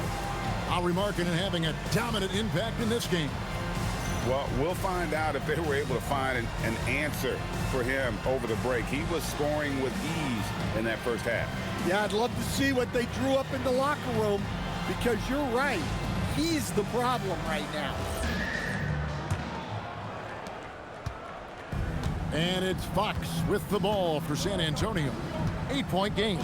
Lauri Markkanen having a dominant impact in this game. Well, we'll find out if they were able to find an answer for him over the break. He was scoring with ease in that first half. Yeah, I'd love to see what they drew up in the locker room, because you're right. He's the problem right now. And it's Fox with the ball for San Antonio. 8-point game.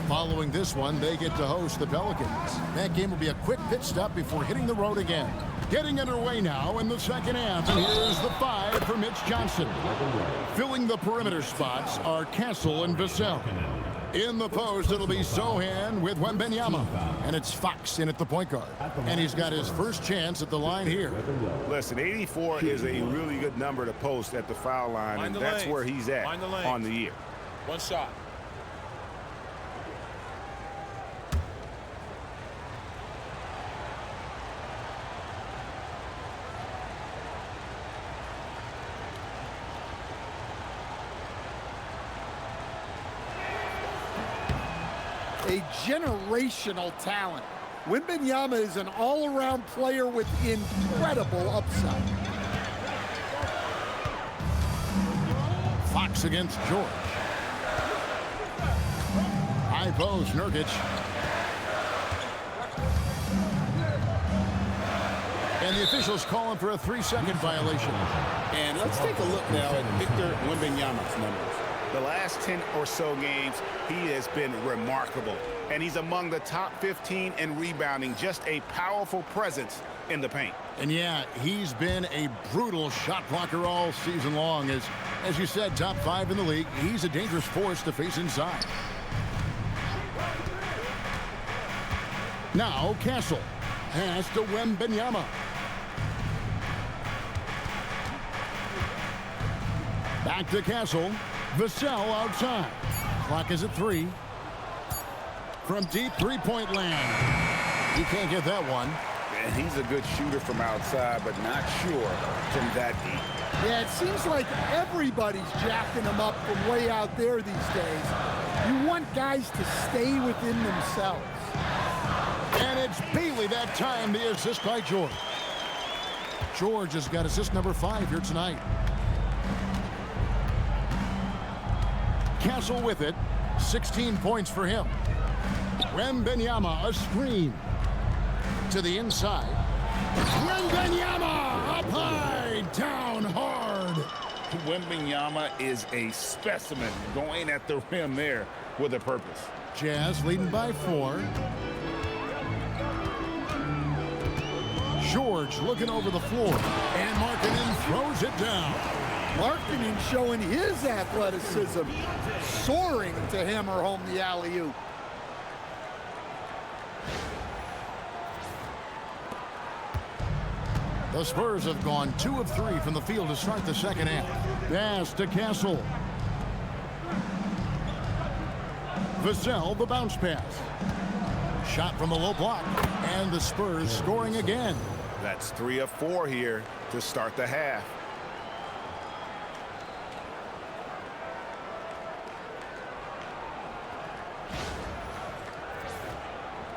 Following this one, they get to host the Pelicans. That game will be a quick pit stop before hitting the road again. Getting underway now in the second half. And here's the 5 for Mitch Johnson. Filling the perimeter spots are Castle and Vassell. In the post, it'll be Sohan with Wembanyama. And it's Fox in at the point guard. And he's got his first chance at the line here. Listen, 84 is a really good number to post at the foul line, and that's where he's at on the year. One shot. A generational talent. Wembanyama is an all-around player with incredible upside. Fox against George. High post, Nurkic. And the officials calling for a 3-second violation. And let's take a look now at Victor Wembanyama's numbers. The last 10 or so games, he has been remarkable. And he's among the top 15 in rebounding, just a powerful presence in the paint. And yeah, he's been a brutal shot blocker all season long. As you said, top 5 in the league. He's a dangerous force to face inside. Now Castle has to Wembanyama. Back to Castle. Vassell outside. Clock is at 3. From deep three-point land. He can't get that one. And he's a good shooter from outside, but not sure from that deep. Yeah, it seems like everybody's jacking them up from way out there these days. You want guys to stay within themselves. And it's Bailey that time, the assist by George. George has got assist number 5 here tonight. Castle with it. 16 points for him. Wembanyama, a screen. To the inside. Wembanyama up high, down hard. Wembanyama is a specimen, going at the rim there with a purpose. Jazz leading by 4. George looking over the floor. And Markkanen throws it down. Markkanen showing his athleticism, soaring to hammer home the alley-oop. The Spurs have gone 2 of 3 from the field to start the second half. Pass to Castle. Vassell, the bounce pass. Shot from the low block. And the Spurs scoring again. That's 3 of 4 here to start the half.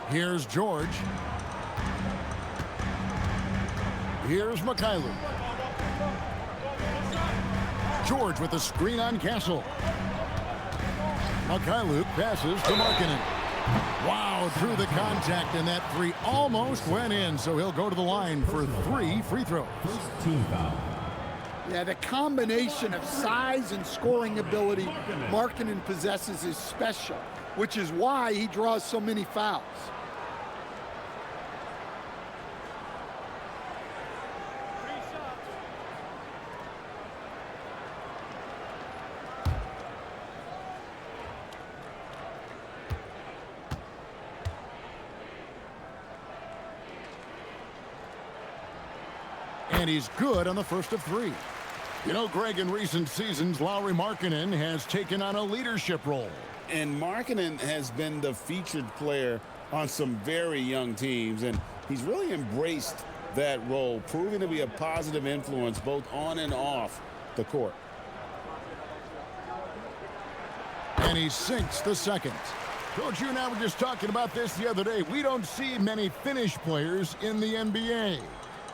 Here's George. Here's Markkanen. George with the screen on Castle. Markkanen passes to Markkanen. Wow, through the contact, and that 3 almost went in, so he'll go to the line for 3 free throws. Team foul. Yeah, the combination of size and scoring ability Markkanen possesses is special. which is why he draws so many fouls. And he's good on the first of 3. You know, Greg, in recent seasons, Lauri Markkanen has taken on a leadership role. And Markkanen has been the featured player on some very young teams, and he's really embraced that role, proving to be a positive influence both on and off the court. And he sinks the second. Coach, you and I were just talking about this the other day. We don't see many Finnish players in the NBA.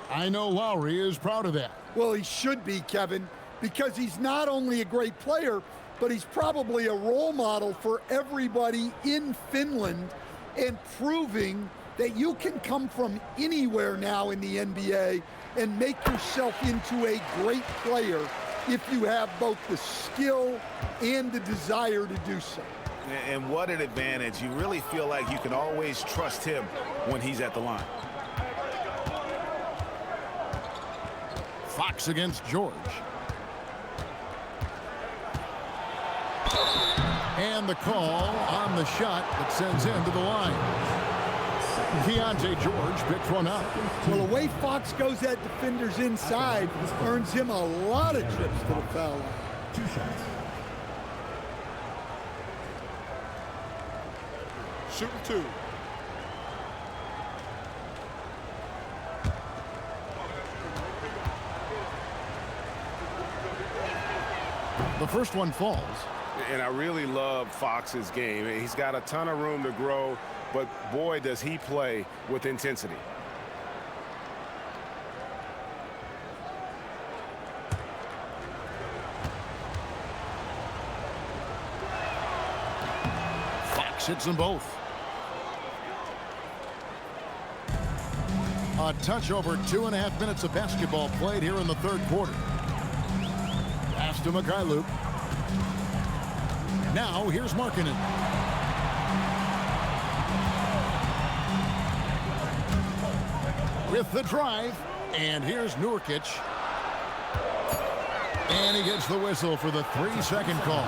I know Lauri is proud of that. Well, he should be, Kevin, because he's not only a great player, but he's probably a role model for everybody in Finland and proving that you can come from anywhere now in the NBA and make yourself into a great player if you have both the skill and the desire to do so. And what an advantage. You really feel like you can always trust him when he's at the line. Fox against George. And the call on the shot that sends him to the line. Keyonte George picks one up. Well, the way Fox goes at defenders inside earns him a lot of trips to the foul line. 2 shots. Shooting 2. The first one falls. And I really love Fox's game. He's got a ton of room to grow, but boy, does he play with intensity. Fox hits them both. A touch over 2.5 minutes of basketball played here in the third quarter. Pass to Mikhailuk. Now here's Markkanen. With the drive, and here's Nurkic. And he gets the whistle for the 3-second call.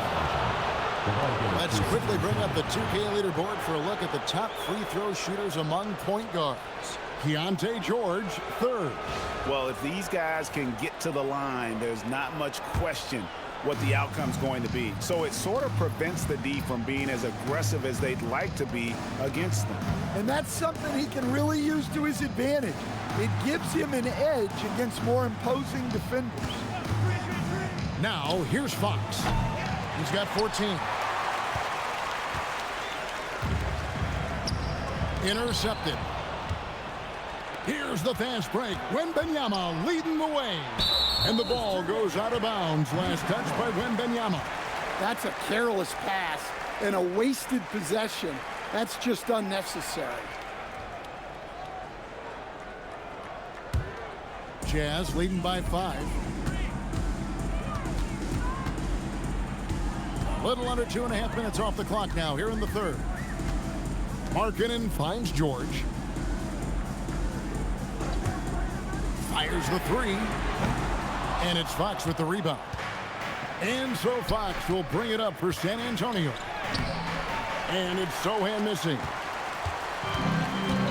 Let's quickly bring up the 2K leaderboard for a look at the top free throw shooters among point guards. Keyonte George, 3rd. Well, if these guys can get to the line, there's not much question what the outcome's going to be. So it sort of prevents the D from being as aggressive as they'd like to be against them. And that's something he can really use to his advantage. It gives him an edge against more imposing defenders. Now, here's Fox. He's got 14. Intercepted. Here's the fast break. Wembanyama leading the way. And the ball goes out of bounds. Last touch by Wembanyama. That's a careless pass and a wasted possession. That's just unnecessary. Jazz leading by 5. Little under 2.5 minutes off the clock now here in the third. Markkanen finds George. Fires the 3. And it's Fox with the rebound. And so Fox will bring it up for San Antonio. And it's Sohan missing.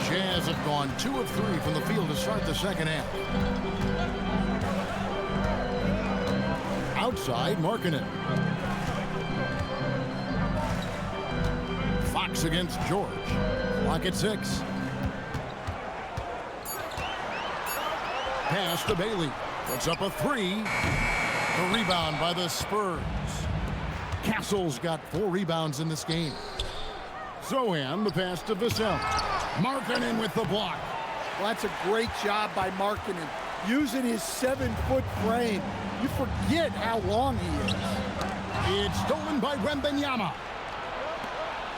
Jazz have gone 2 of 3 from the field to start the second half. Outside, Markkanen. Fox against George. Clock at 6. Pass to Bailey. Puts up a 3. The rebound by the Spurs. Castle's got 4 rebounds in this game. Sohan, the pass to Vassell. Markkanen with the block. Well, that's a great job by Markkanen. Using his 7-foot frame. You forget how long he is. It's stolen by Wembanyama.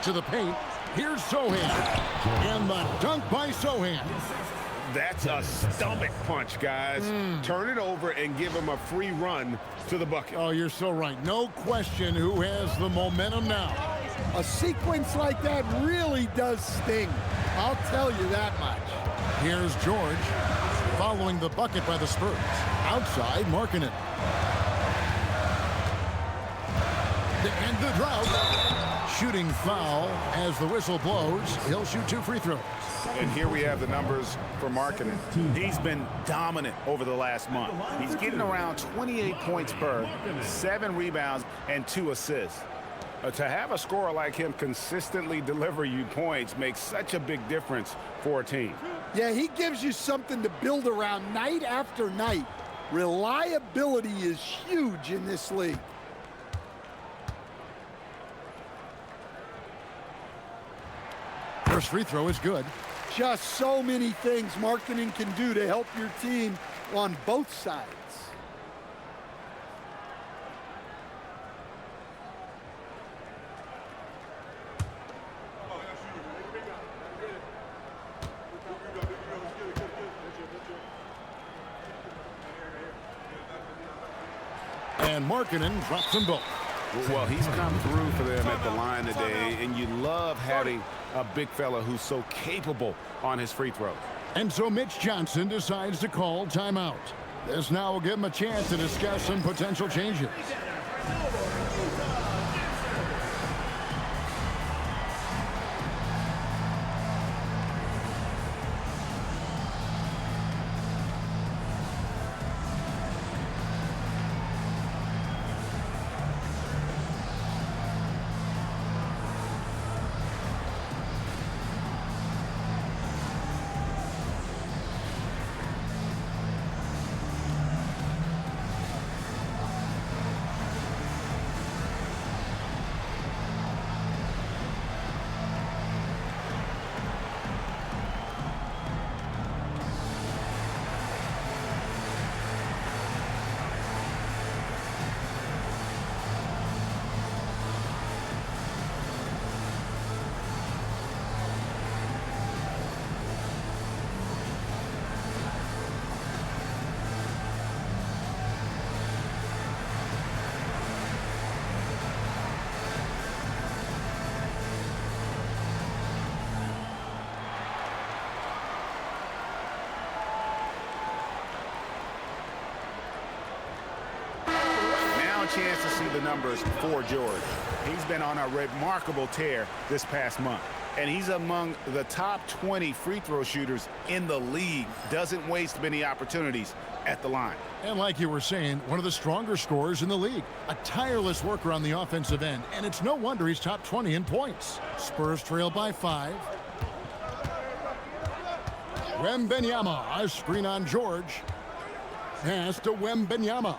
To the paint. Here's Sohan. And the dunk by Sohan. That's a stomach punch, guys. Turn it over and give him a free run to the bucket. Oh, you're so right. No question who has the momentum now. A sequence like that really does sting. I'll tell you that much. Here's George following the bucket by the Spurs. Outside, Markkanen. To end the drought. Shooting foul as the whistle blows. He'll shoot 2 free throws. And here we have the numbers for Markkanen. He's been dominant over the last month. He's getting around 28 points per, 7 rebounds, and 2 assists. To have a scorer like him consistently deliver you points makes such a big difference for a team. Yeah, he gives you something to build around night after night. Reliability is huge in this league. First free throw is good. Just so many things Markkanen can do to help your team on both sides. And Markkanen drops them both. Well, he's come through for them at the line today, and you love having a big fella who's so capable on his free throws. And so Mitch Johnson decides to call timeout. This now will give him a chance to discuss some potential changes. Chance to see the numbers for George. He's been on a remarkable tear this past month, and he's among the top 20 free throw shooters in the league. Doesn't waste many opportunities at the line. And like you were saying, one of the stronger scorers in the league. A tireless worker on the offensive end, and it's no wonder he's top 20 in points. Spurs trail by 5. Wembanyama, a screen on George. Pass to Wembanyama.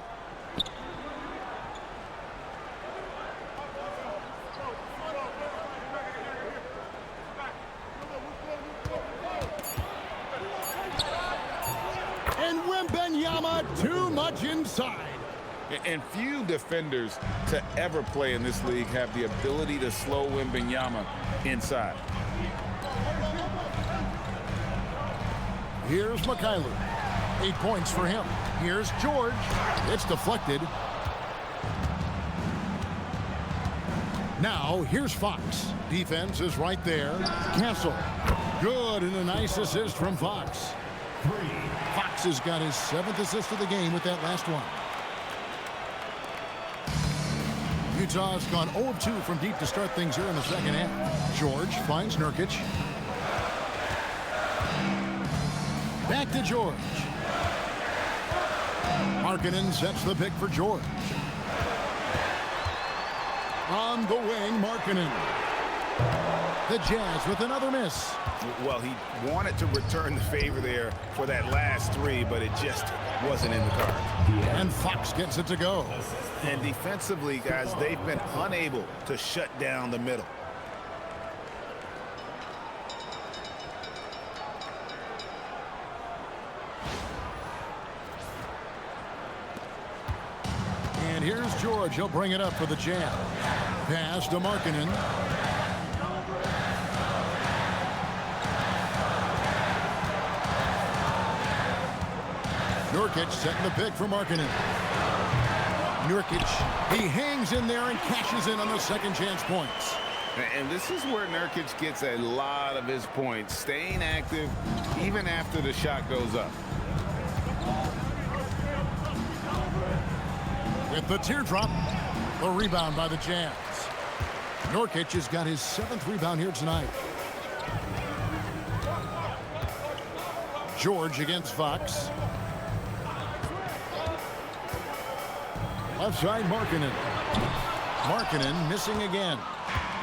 Wembanyama too much inside. And few defenders to ever play in this league have the ability to slow Wembanyama inside. Here's Mikhailuk. 8 points for him. Here's George. It's deflected. Now here's Fox. Defense is right there. Castle. Good, and a nice assist from Fox. Fox has got his 7th assist of the game with that last one. Utah's gone 0 of 2 from deep to start things here in the second half. George finds Nurkic. Back to George. Markkanen sets the pick for George. On the wing, Markkanen. The Jazz with another miss. Well, he wanted to return the favor there for that last 3, but it just wasn't in the cards. And Fox gets it to go. And defensively, guys, they've been unable to shut down the middle. And here's George. He'll bring it up for the Jazz. Pass to Markkanen. Nurkic setting the pick for Markkanen. Nurkic, he hangs in there and cashes in on the second chance points. And this is where Nurkic gets a lot of his points, staying active even after the shot goes up. With the teardrop, the rebound by the Jazz. Nurkic has got his 7th rebound here tonight. George against Fox. Left side, Markkanen. Markkanen missing again.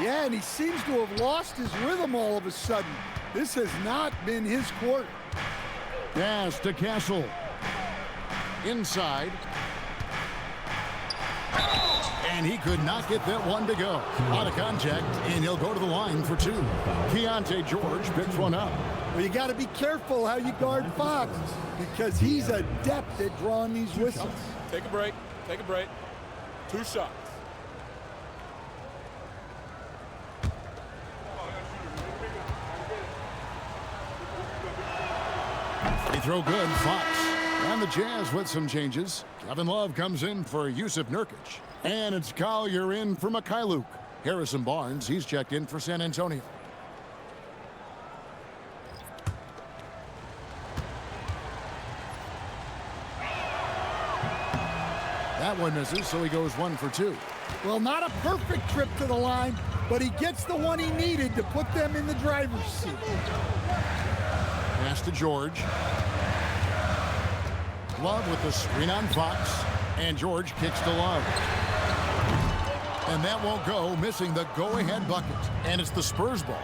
Yeah, and he seems to have lost his rhythm all of a sudden. This has not been his quarter. Pass to Castle. Inside. And he could not get that one to go. Out of contact, and he'll go to the line for 2. Keyonte George picks one up. Well, you got to be careful how you guard Fox because he's adept at drawing these whistles. Take a break. Take a break. 2 shots. Free throw good, Fox. And the Jazz with some changes. Kevin Love comes in for Jusuf Nurkic. And it's Collier in for Mikhailuk. Harrison Barnes, he's checked in for San Antonio. That one misses, so he goes 1 for 2. Well, not a perfect trip to the line, but he gets the one he needed to put them in the driver's seat. Pass to George. Love with the screen on Fox. And George kicks to Love. And that won't go, missing the go-ahead bucket. And it's the Spurs ball.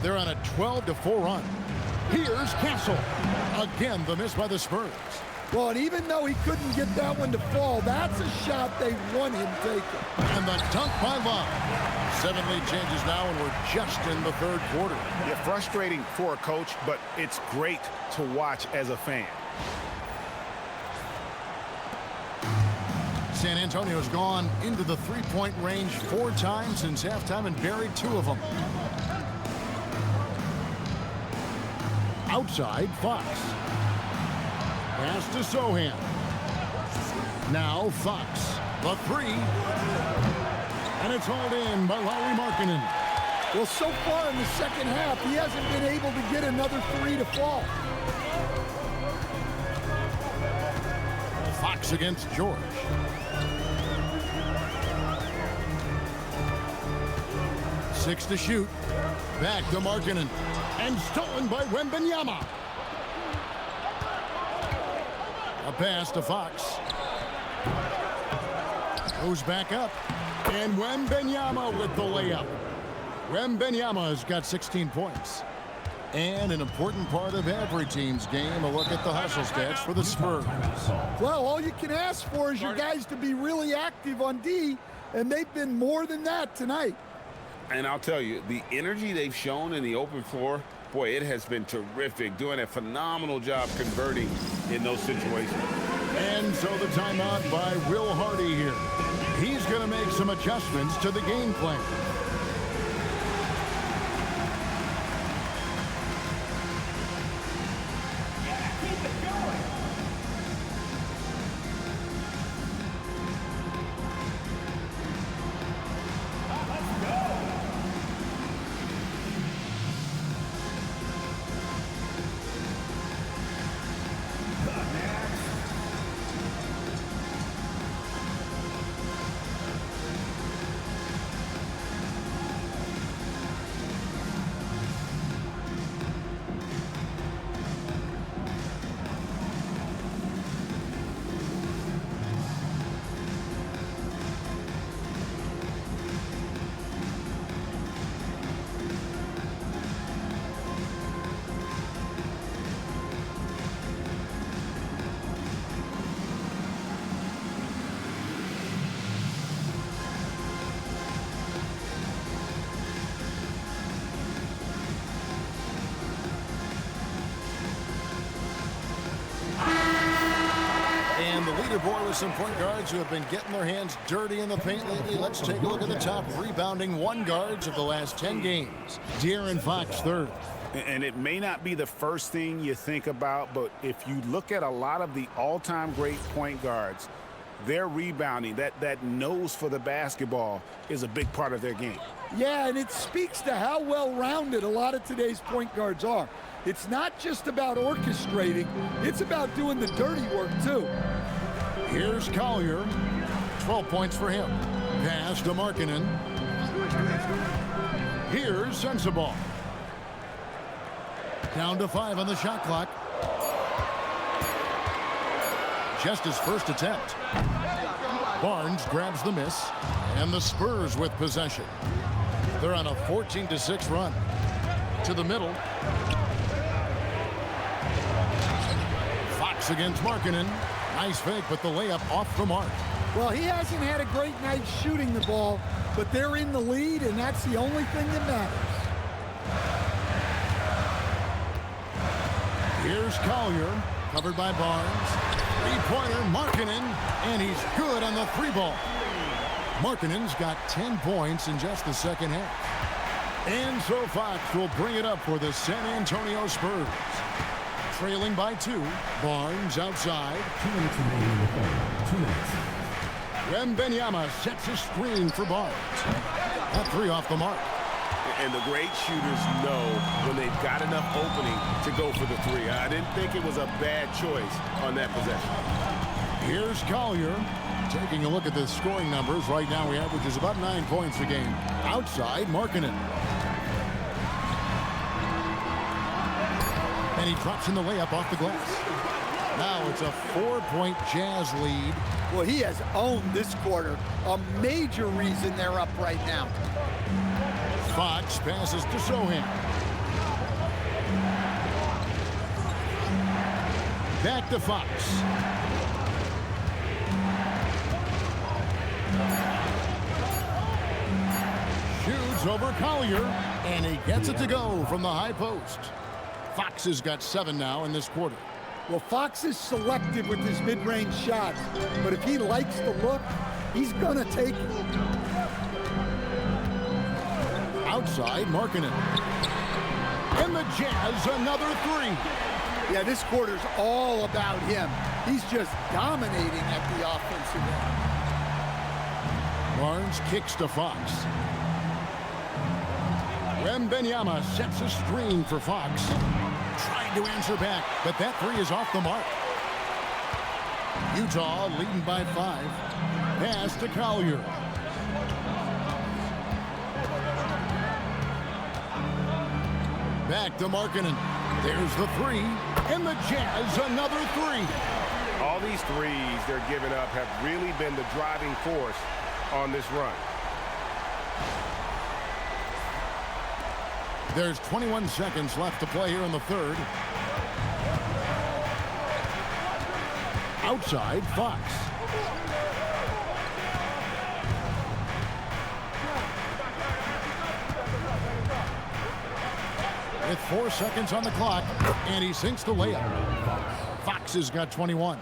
They're on a 12-4 run. Here's Castle. Again, the miss by the Spurs. Well, and even though he couldn't get that one to fall, that's a shot they want him taking. And the dunk by Love. 7-lead changes now, and we're just in the 3rd quarter. Yeah, frustrating for a coach, but it's great to watch as a fan. San Antonio's gone into the 3-point range 4 times since halftime and buried 2 of them. Outside, Fox. Pass to Sohan. Now Fox. The 3. And it's hauled in by Lauri Markkanen. Well, so far in the second half, he hasn't been able to get another 3 to fall. Fox against George. Six to shoot. Back to Markkanen. And stolen by Wembanyama. A pass to Fox. Goes back up. And Wembanyama with the layup. Wembanyama has got 16 points. And an important part of every team's game, a look at the hustle stats for the Spurs. Well, all you can ask for is your guys to be really active on D, and they've been more than that tonight. And I'll tell you, the energy they've shown in the open floor, boy, it has been terrific, doing a phenomenal job converting in those situations. And so the timeout by Will Hardy here. He's going to make some adjustments to the game plan. And the leaderboard with some point guards who have been getting their hands dirty in the paint lately. Let's take a look at the top rebounding one guards of the last 10 games. De'Aaron Fox, 3rd. And it may not be the first thing you think about, but if you look at a lot of the all-time great point guards, their rebounding, that nose for the basketball is a big part of their game. Yeah, and it speaks to how well-rounded a lot of today's point guards are. It's not just about orchestrating, it's about doing the dirty work too. Here's Collier. 12 points for him. Pass to Markkanen. Here's Sensabaugh. Down to 5 on the shot clock. Just his first attempt. Barnes grabs the miss, and the Spurs with possession. They're on a 14-6 run. To the middle. Fox against Markkanen. Nice fake, but the layup off the mark. Well, he hasn't had a great night shooting the ball, but they're in the lead, and that's the only thing that matters. Here's Collier, covered by Barnes. Three-pointer, Markkanen, and he's good on the three ball. Markkanen's got 10 points in just the second half. And so Fox will bring it up for the San Antonio Spurs. Trailing by 2, Barnes outside. 2 minutes remaining in the third. 2 minutes. Wembenyama sets a screen for Barnes. That three off the mark. And the great shooters know when they've got enough opening to go for the three. I didn't think it was a bad choice on that possession. Here's Collier. Taking a look at the scoring numbers. Right now, he averages about 9 points a game. Outside, Markkanen. And he drops in the layup off the glass. Now it's a 4-point Jazz lead. Well, he has owned this quarter. A major reason they're up right now. Fox passes to Sohan. Back to Fox. Shoots over Collier, and he gets it to go from the high post. Fox has got 7 now in this quarter. Well, Fox is selective with his mid-range shots, but if he likes the look, he's gonna take it. Outside, Markkanen. And the Jazz, another 3. Yeah, this quarter's all about him. He's just dominating at the offensive end. Barnes kicks to Fox. Wembenyama sets a screen for Fox. Trying to answer back, but that 3 is off the mark. Utah leading by 5. Pass to Collier. Back to Markkanen. There's the 3. And the Jazz, another 3. All these threes they're giving up have really been the driving force on this run. There's 21 seconds left to play here in the third. Outside, Fox. With 4 seconds on the clock, and he sinks the layup. Fox has got 21.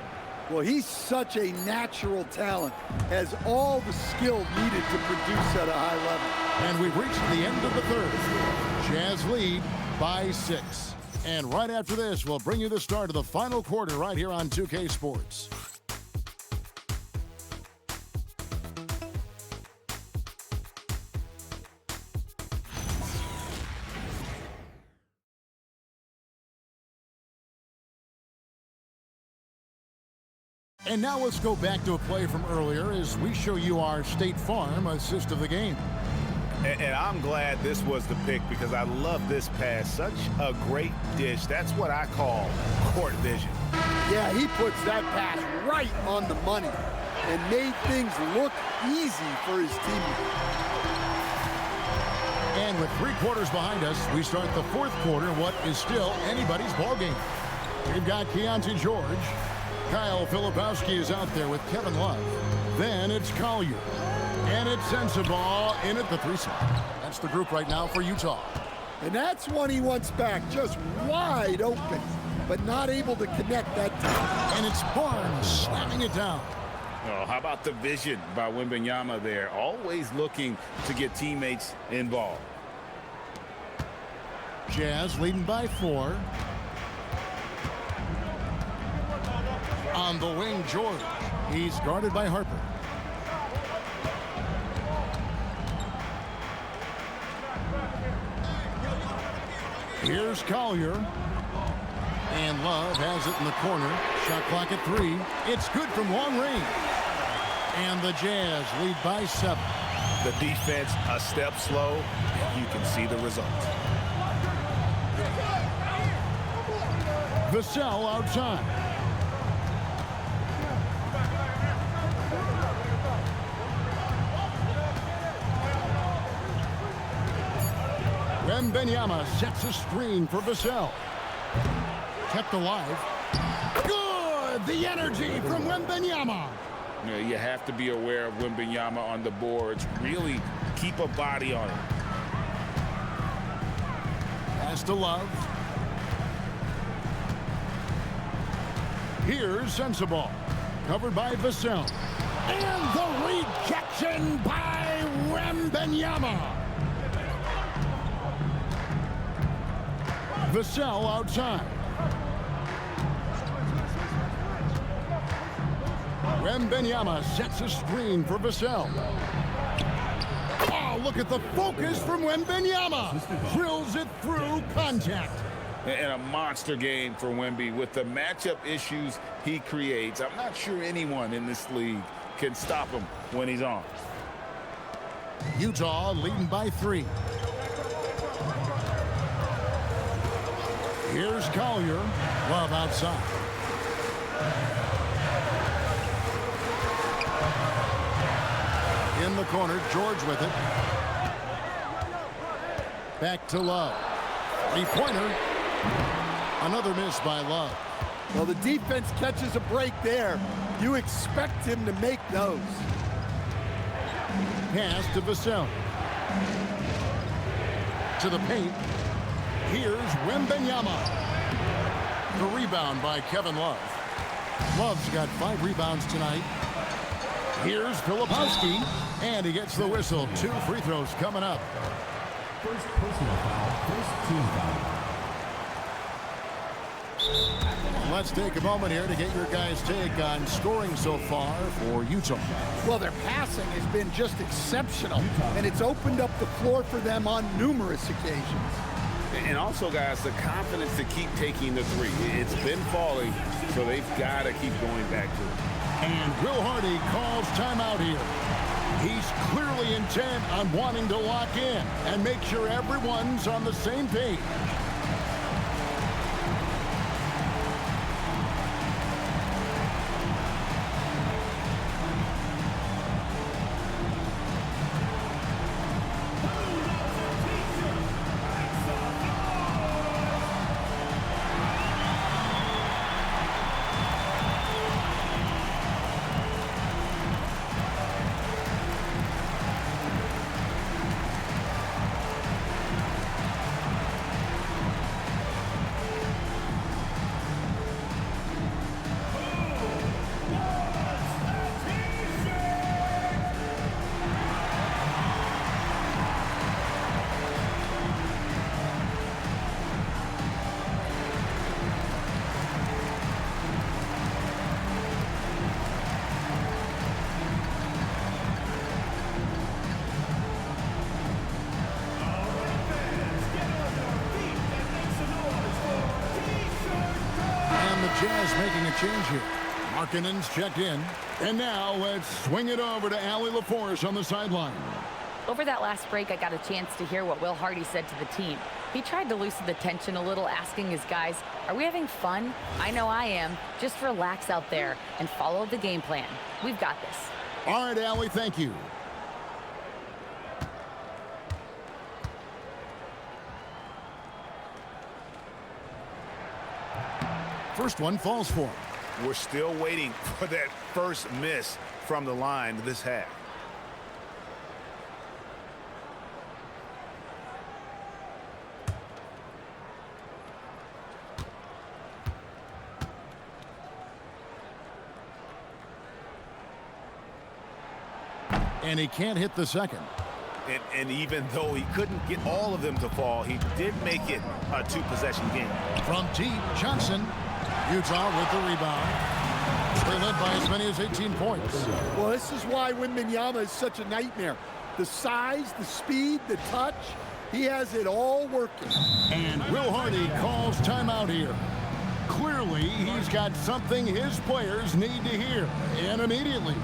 Well, he's such a natural talent, has all the skill needed to produce at a high level. And we've reached the end of the third. Jazz lead by 6. And right after this, we'll bring you the start of the final quarter right here on 2K Sports. And now let's go back to a play from earlier as we show you our State Farm assist of the game. And I'm glad this was the pick because I love this pass. Such a great dish. That's what I call court vision. Yeah, he puts that pass right on the money and made things look easy for his teammates. And with 3 quarters behind us, we start the 4th quarter, what is still anybody's ballgame. We've got Keyonte George. Kyle Filipowski is out there with Kevin Love. Then it's Collier. And it's Sensabaugh in at the 3 spot. That's the group right now for Utah. And that's one he wants back, just wide open, but not able to connect that time. And it's Barnes slamming it down. Oh, how about the vision by Wembanyama there? Always looking to get teammates involved. Jazz leading by 4. On the wing, George. He's guarded by Harper. Here's Collier. And Love has it in the corner. Shot clock at 3. It's good from long range. And the Jazz lead by 7. The defense a step slow, and you can see the result. Vassell outside. Wembanyama sets a screen for Vassell. Kept alive. Good! The energy from Wembanyama. You know, you have to be aware of Wembanyama on the boards. Really keep a body on him. Pass to Love. Here's Sensabaugh. Covered by Vassell. And the rejection by Wembanyama. Vassell outside. Wembanyama sets a screen for Vassell. Oh, look at the focus from Wembanyama. Drills it through contact. And a monster game for Wemby with the matchup issues he creates. I'm not sure anyone in this league can stop him when he's on. Utah leading by 3. Here's Collier. Love outside. In the corner, George with it. Back to Love. Three-pointer. Another miss by Love. Well, the defense catches a break there. You expect him to make those. Pass to Vassell. To the paint. Here's Wembanyama. The rebound by Kevin Love. Love's got 5 rebounds tonight. Here's Filipowski. And he gets the whistle. 2 free throws coming up. First personal foul, first team foul. Let's take a moment here to get your guys' take on scoring so far for Utah. Well, their passing has been just exceptional, and it's opened up the floor for them on numerous occasions. And also, guys, the confidence to keep taking the 3. It's been falling, so they've got to keep going back to it. And Will Hardy calls timeout here. He's clearly intent on wanting to lock in and make sure everyone's on the same page. Jazz making a change here. Markkanen's checked in. And now let's swing it over to Allie LaForce on the sideline. Over that last break, I got a chance to hear what Will Hardy said to the team. He tried to loosen the tension a little, asking his guys, are we having fun? I know I am. Just relax out there and follow the game plan. We've got this. All right, Allie, thank you. First one falls for him. We're still waiting for that first miss from the line this half. And he can't hit the second. And even though he couldn't get all of them to fall, he did make it a 2-possession game. From deep, Johnson. Utah with the rebound. They led by as many as 18 points. Well, this is why Wembanyama is such a nightmare. The size, the speed, the touch, he has it all working. And Will Hardy calls timeout here. Clearly, he's got something his players need to hear, and immediately.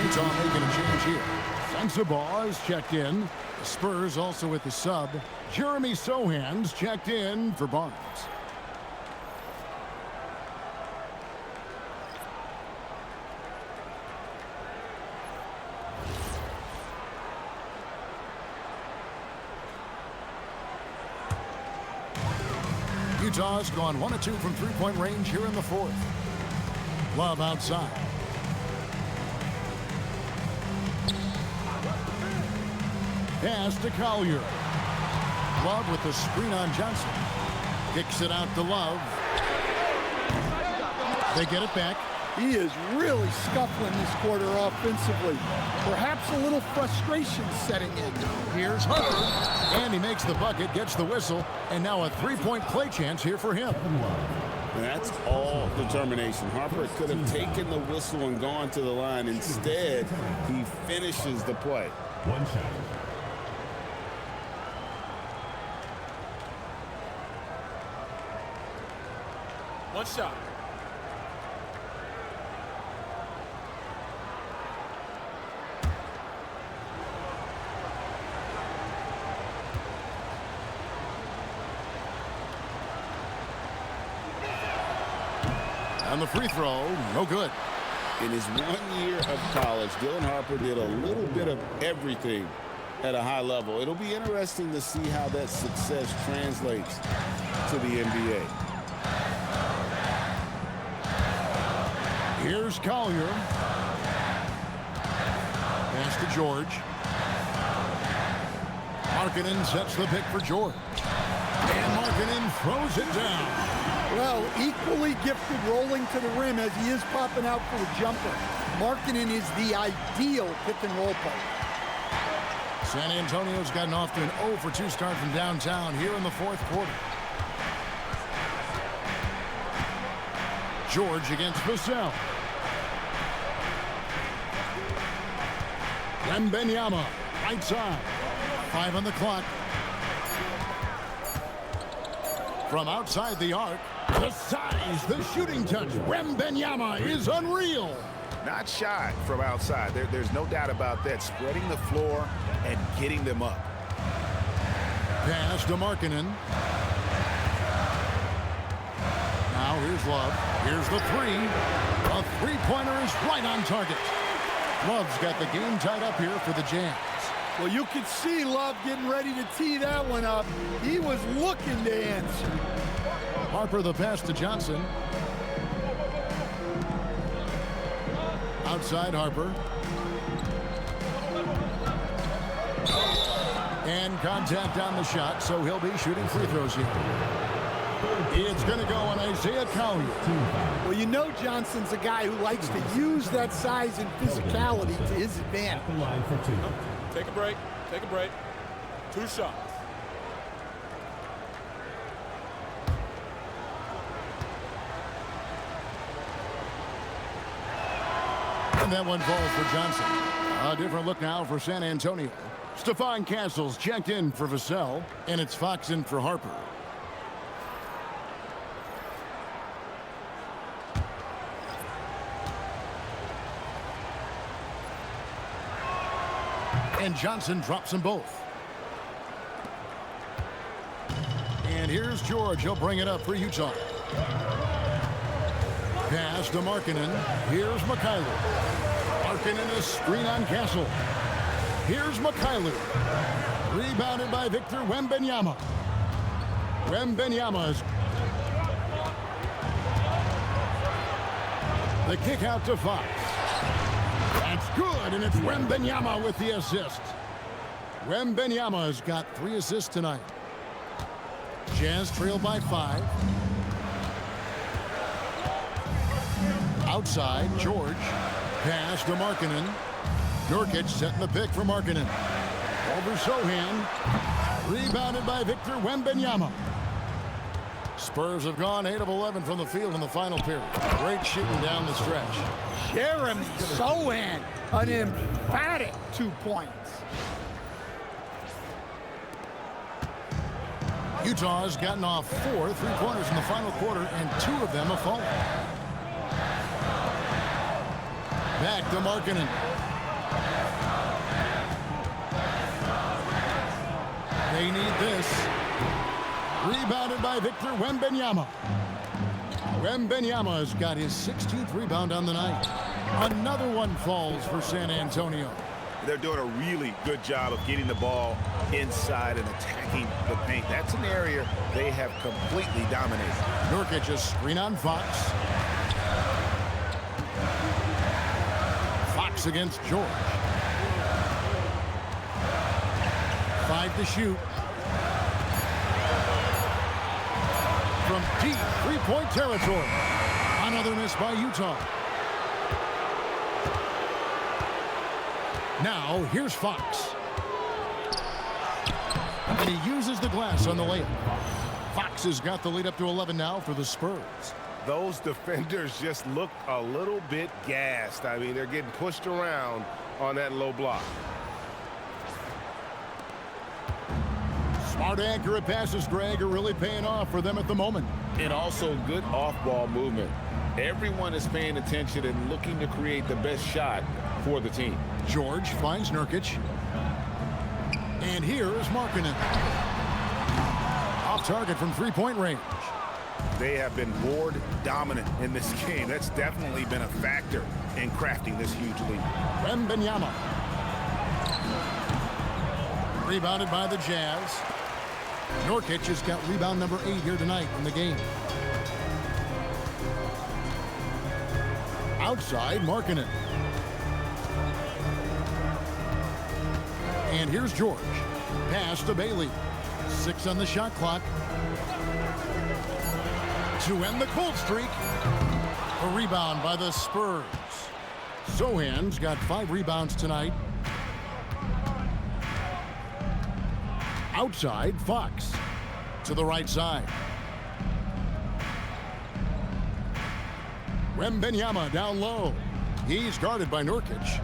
Utah making a change here. Sensabaugh is checked in. The Spurs also with the sub. Jeremy Sohan's checked in for Barnes. Utah's gone 1 of 2 from three-point range here in the fourth. Love outside. Pass to Collier. Love with the screen on Johnson. Kicks it out to Love. They get it back. He is really scuffling this quarter offensively. Perhaps a little frustration setting in. Here's Harper. And he makes the bucket, gets the whistle, and now a three-point play chance here for him. That's all determination. Harper could have taken the whistle and gone to the line. Instead, he finishes the play. One shot. One shot. And the free throw, no good. In his 1 year of college, Dylan Harper did a little bit of everything at a high level. It'll be interesting to see how that success translates to the NBA. Here's Collier. Pass to George. Markkanen sets the pick for George. And Markkanen throws it down. Well, equally gifted rolling to the rim as he is popping out for a jumper. Markkanen is the ideal pick-and-roll player. San Antonio's gotten off to an 0 for 2 start from downtown here in the fourth quarter. George against Vassell. Wembanyama, right side. 5 on the clock. From outside the arc, the size, the shooting touch. Wembanyama is unreal. Not shy from outside. There's no doubt about that. Spreading the floor and getting them up. Pass to Markkanen. Now here's Love. Here's the three. A three-pointer is right on target. Love's got the game tied up here for the Jazz. Well, you could see Love getting ready to tee that one up. He was looking to answer. Harper the pass to Johnson. Outside Harper. And contact on the shot, so he'll be shooting free throws here. It's going to go on Isaiah Collier. Well, you know Johnson's a guy who likes to use that size and physicality to his advantage. The line for 2. Take a break. Take a break. 2 shots. And that one falls for Johnson. A different look now for San Antonio. Stephon Castle's checked in for Vassell, and it's Fox in for Harper. And Johnson drops them both. And here's George. He'll bring it up for Utah. Pass to Markkanen. Here's Markkanen. Markkanen, a screen on Castle. Here's Markkanen. Rebounded by Victor Wembanyama. Wembanyama's. The kick out to Fox. That's good, and it's Wembanyama with the assist. Wembanyama's got 3 assists tonight. Jazz trail by 5. Outside, George. Pass to Markkanen. Nurkic setting the pick for Markkanen. Over Sohan. Rebounded by Victor Wembanyama. Spurs have gone 8 of 11 from the field in the final period. Great shooting down the stretch. Jeremy Sohan, an emphatic 2 points. Utah's gotten off 4 3-pointers in the final quarter, and 2 of them have fallen. Back to Markkanen. They need this. Rebounded by Victor Wembanyama. Wembanyama's got his 16th rebound on the night. Another one falls for San Antonio. They're doing a really good job of getting the ball inside and attacking the paint. That's an area they have completely dominated. Nurkic a screen on Fox. Fox against George. 5 to shoot. From deep 3-point territory. Another miss by Utah. Now, here's Fox. And he uses the glass on the layup. Fox has got the lead up to 11 now for the Spurs. Those defenders just look a little bit gassed. I mean, they're getting pushed around on that low block. Smart, accurate passes, Greg, are really paying off for them at the moment. And also good off-ball movement. Everyone is paying attention and looking to create the best shot for the team. George finds Nurkic. And here is Markkanen. Off target from 3-point range. They have been board dominant in this game. That's definitely been a factor in crafting this huge lead. Wembanyama. Rebounded by the Jazz. Nurkic has got rebound number 8 here tonight in the game. Outside, Markkanen. And here's George. Pass to Bailey. 6 on the shot clock. To end the cold streak. A rebound by the Spurs. Sohan's got 5 rebounds tonight. Outside, Fox. To the right side. Wembanyama down low. He's guarded by Nurkic.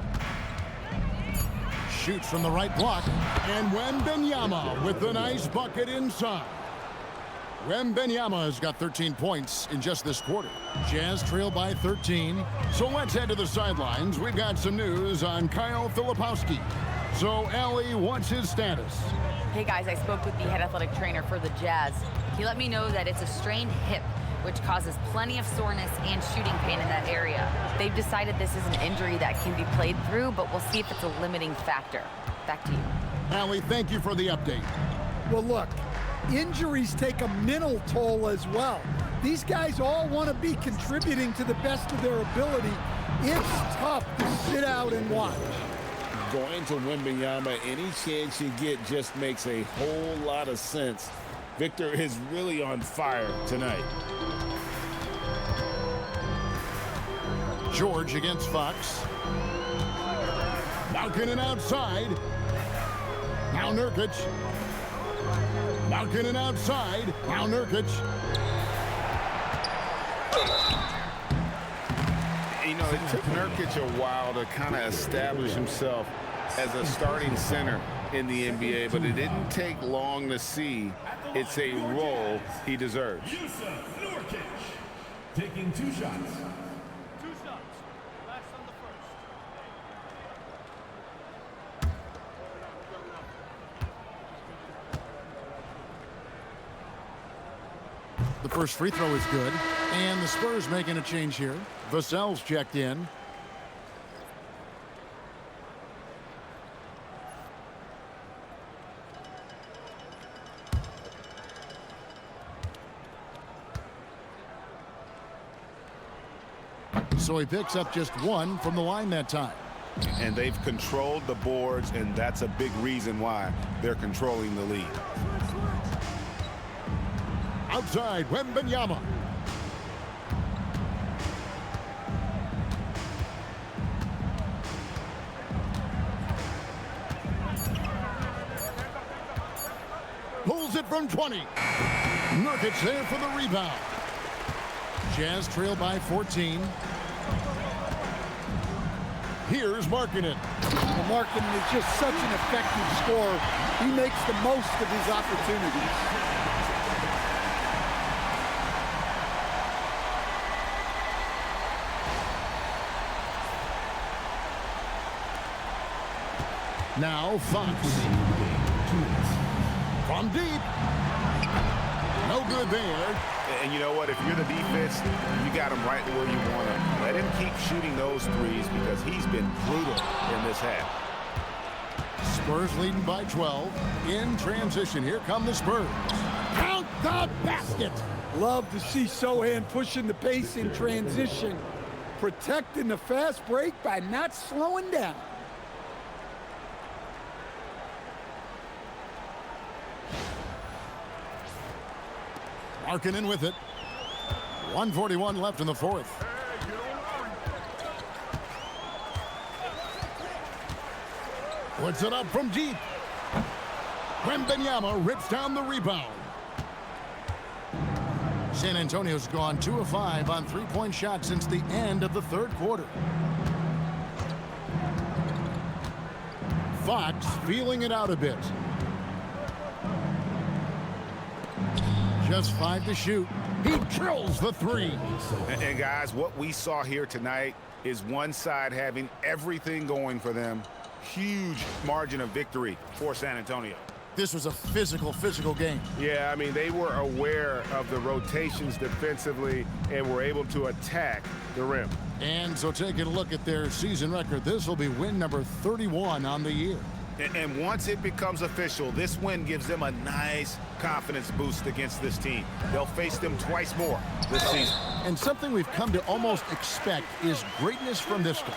Shoots from the right block. And Wembanyama with the nice bucket inside. Wembanyama has got 13 points in just this quarter. Jazz trail by 13. So let's head to the sidelines. We've got some news on Kyle Filipowski. So, Allie, what's his status? Hey guys, I spoke with the head athletic trainer for the Jazz. He let me know that it's a strained hip, which causes plenty of soreness and shooting pain in that area. They've decided this is an injury that can be played through, but we'll see if it's a limiting factor. Back to you. Allie, thank you for the update. Well, look, injuries take a mental toll as well. These guys all want to be contributing to the best of their ability. It's tough to sit out and watch. Going to Wembanyama, any chance you get just makes a whole lot of sense. Victor is really on fire tonight. George against Fox. Markkanen outside. Now Nurkic. Markkanen outside. Now Nurkic. You know, it took Nurkic a while to kind of establish himself as a starting center in the NBA, but it didn't take long to see it's a role he deserves. Jusuf, Nurkic, taking 2 shots. The first free throw is good, and the Spurs making a change here. Vassell's checked in. So he picks up just 1 from the line that time. And they've controlled the boards, and that's a big reason why they're controlling the lead. Outside, Wembanyama. Pulls it from 20. Nurkic there for the rebound. Jazz trail by 14. Here's Markkanen. Well, Markkanen is just such an effective scorer. He makes the most of his opportunities. Now Fox. From deep. No good there. And you know what? If you're the defense, you got him right where you want him. Let him keep shooting those threes because he's been brutal in this half. Spurs leading by 12. In transition, here come the Spurs. Count the basket. Love to see Sohan pushing the pace in transition, protecting the fast break by not slowing down. Markkanen with it. 1:41 left in the fourth. Puts it up from deep. Wembanyama rips down the rebound. San Antonio's gone 2 of 5 on three-point shots since the end of the third quarter. Fox feeling it out a bit. Just 5 to shoot. He drills the 3. And guys, what we saw here tonight is one side having everything going for them. Huge margin of victory for San Antonio. This was a physical game. Yeah, I mean, they were aware of the rotations defensively and were able to attack the rim. And so taking a look at their season record, this will be win number 31 on the year. And once it becomes official, this win gives them a nice confidence boost against this team. They'll face them twice more this season. And something we've come to almost expect is greatness from this guy.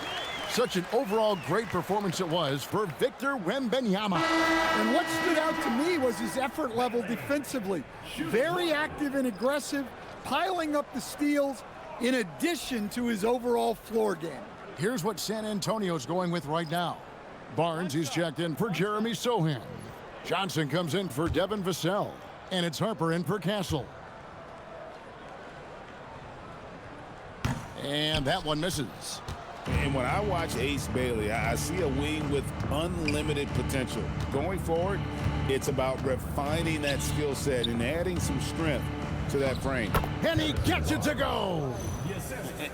Such an overall great performance it was for Victor Wembanyama. And what stood out to me was his effort level defensively. Very active and aggressive, piling up the steals in addition to his overall floor game. Here's what San Antonio's going with right now. Barnes, he's checked in for Jeremy Sohan. Johnson comes in for Devin Vassell. And it's Harper in for Castle. And that one misses. And when I watch Ace Bailey, I see a wing with unlimited potential. Going forward, it's about refining that skill set and adding some strength to that frame. And he gets it to go.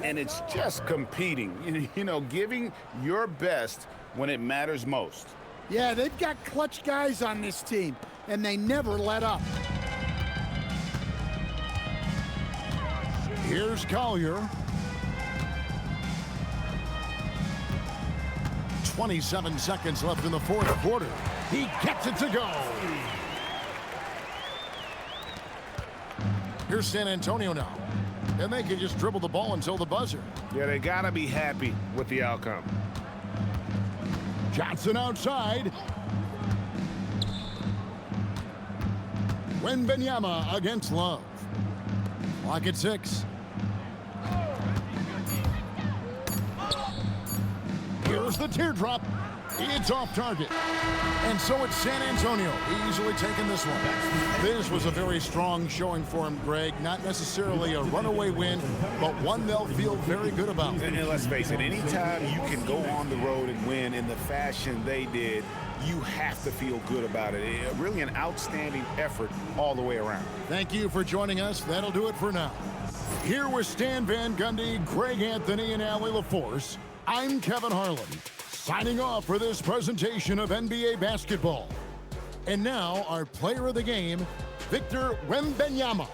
And it's just competing, you know, giving your best when it matters most. Yeah, they've got clutch guys on this team, and they never let up. Here's Collier. 27 seconds left in the fourth quarter. He gets it to go. Here's San Antonio now. And they can just dribble the ball until the buzzer. Yeah, they got to be happy with the outcome. Johnson outside. Wembanyama against Love. Clock at 6. Here's the teardrop. It's off target. And so it's San Antonio easily taking this one. This was a very strong showing for him, Greg. Not necessarily a runaway win, but one they'll feel very good about. And let's face it, anytime you can go on the road and win in the fashion they did, you have to feel good about it. Really an outstanding effort all the way around. Thank you for joining us. That'll do it for now. Here with Stan Van Gundy, Greg Anthony, and Allie LaForce, I'm Kevin Harlan, signing off for this presentation of NBA basketball. And now, our player of the game, Victor Wembanyama.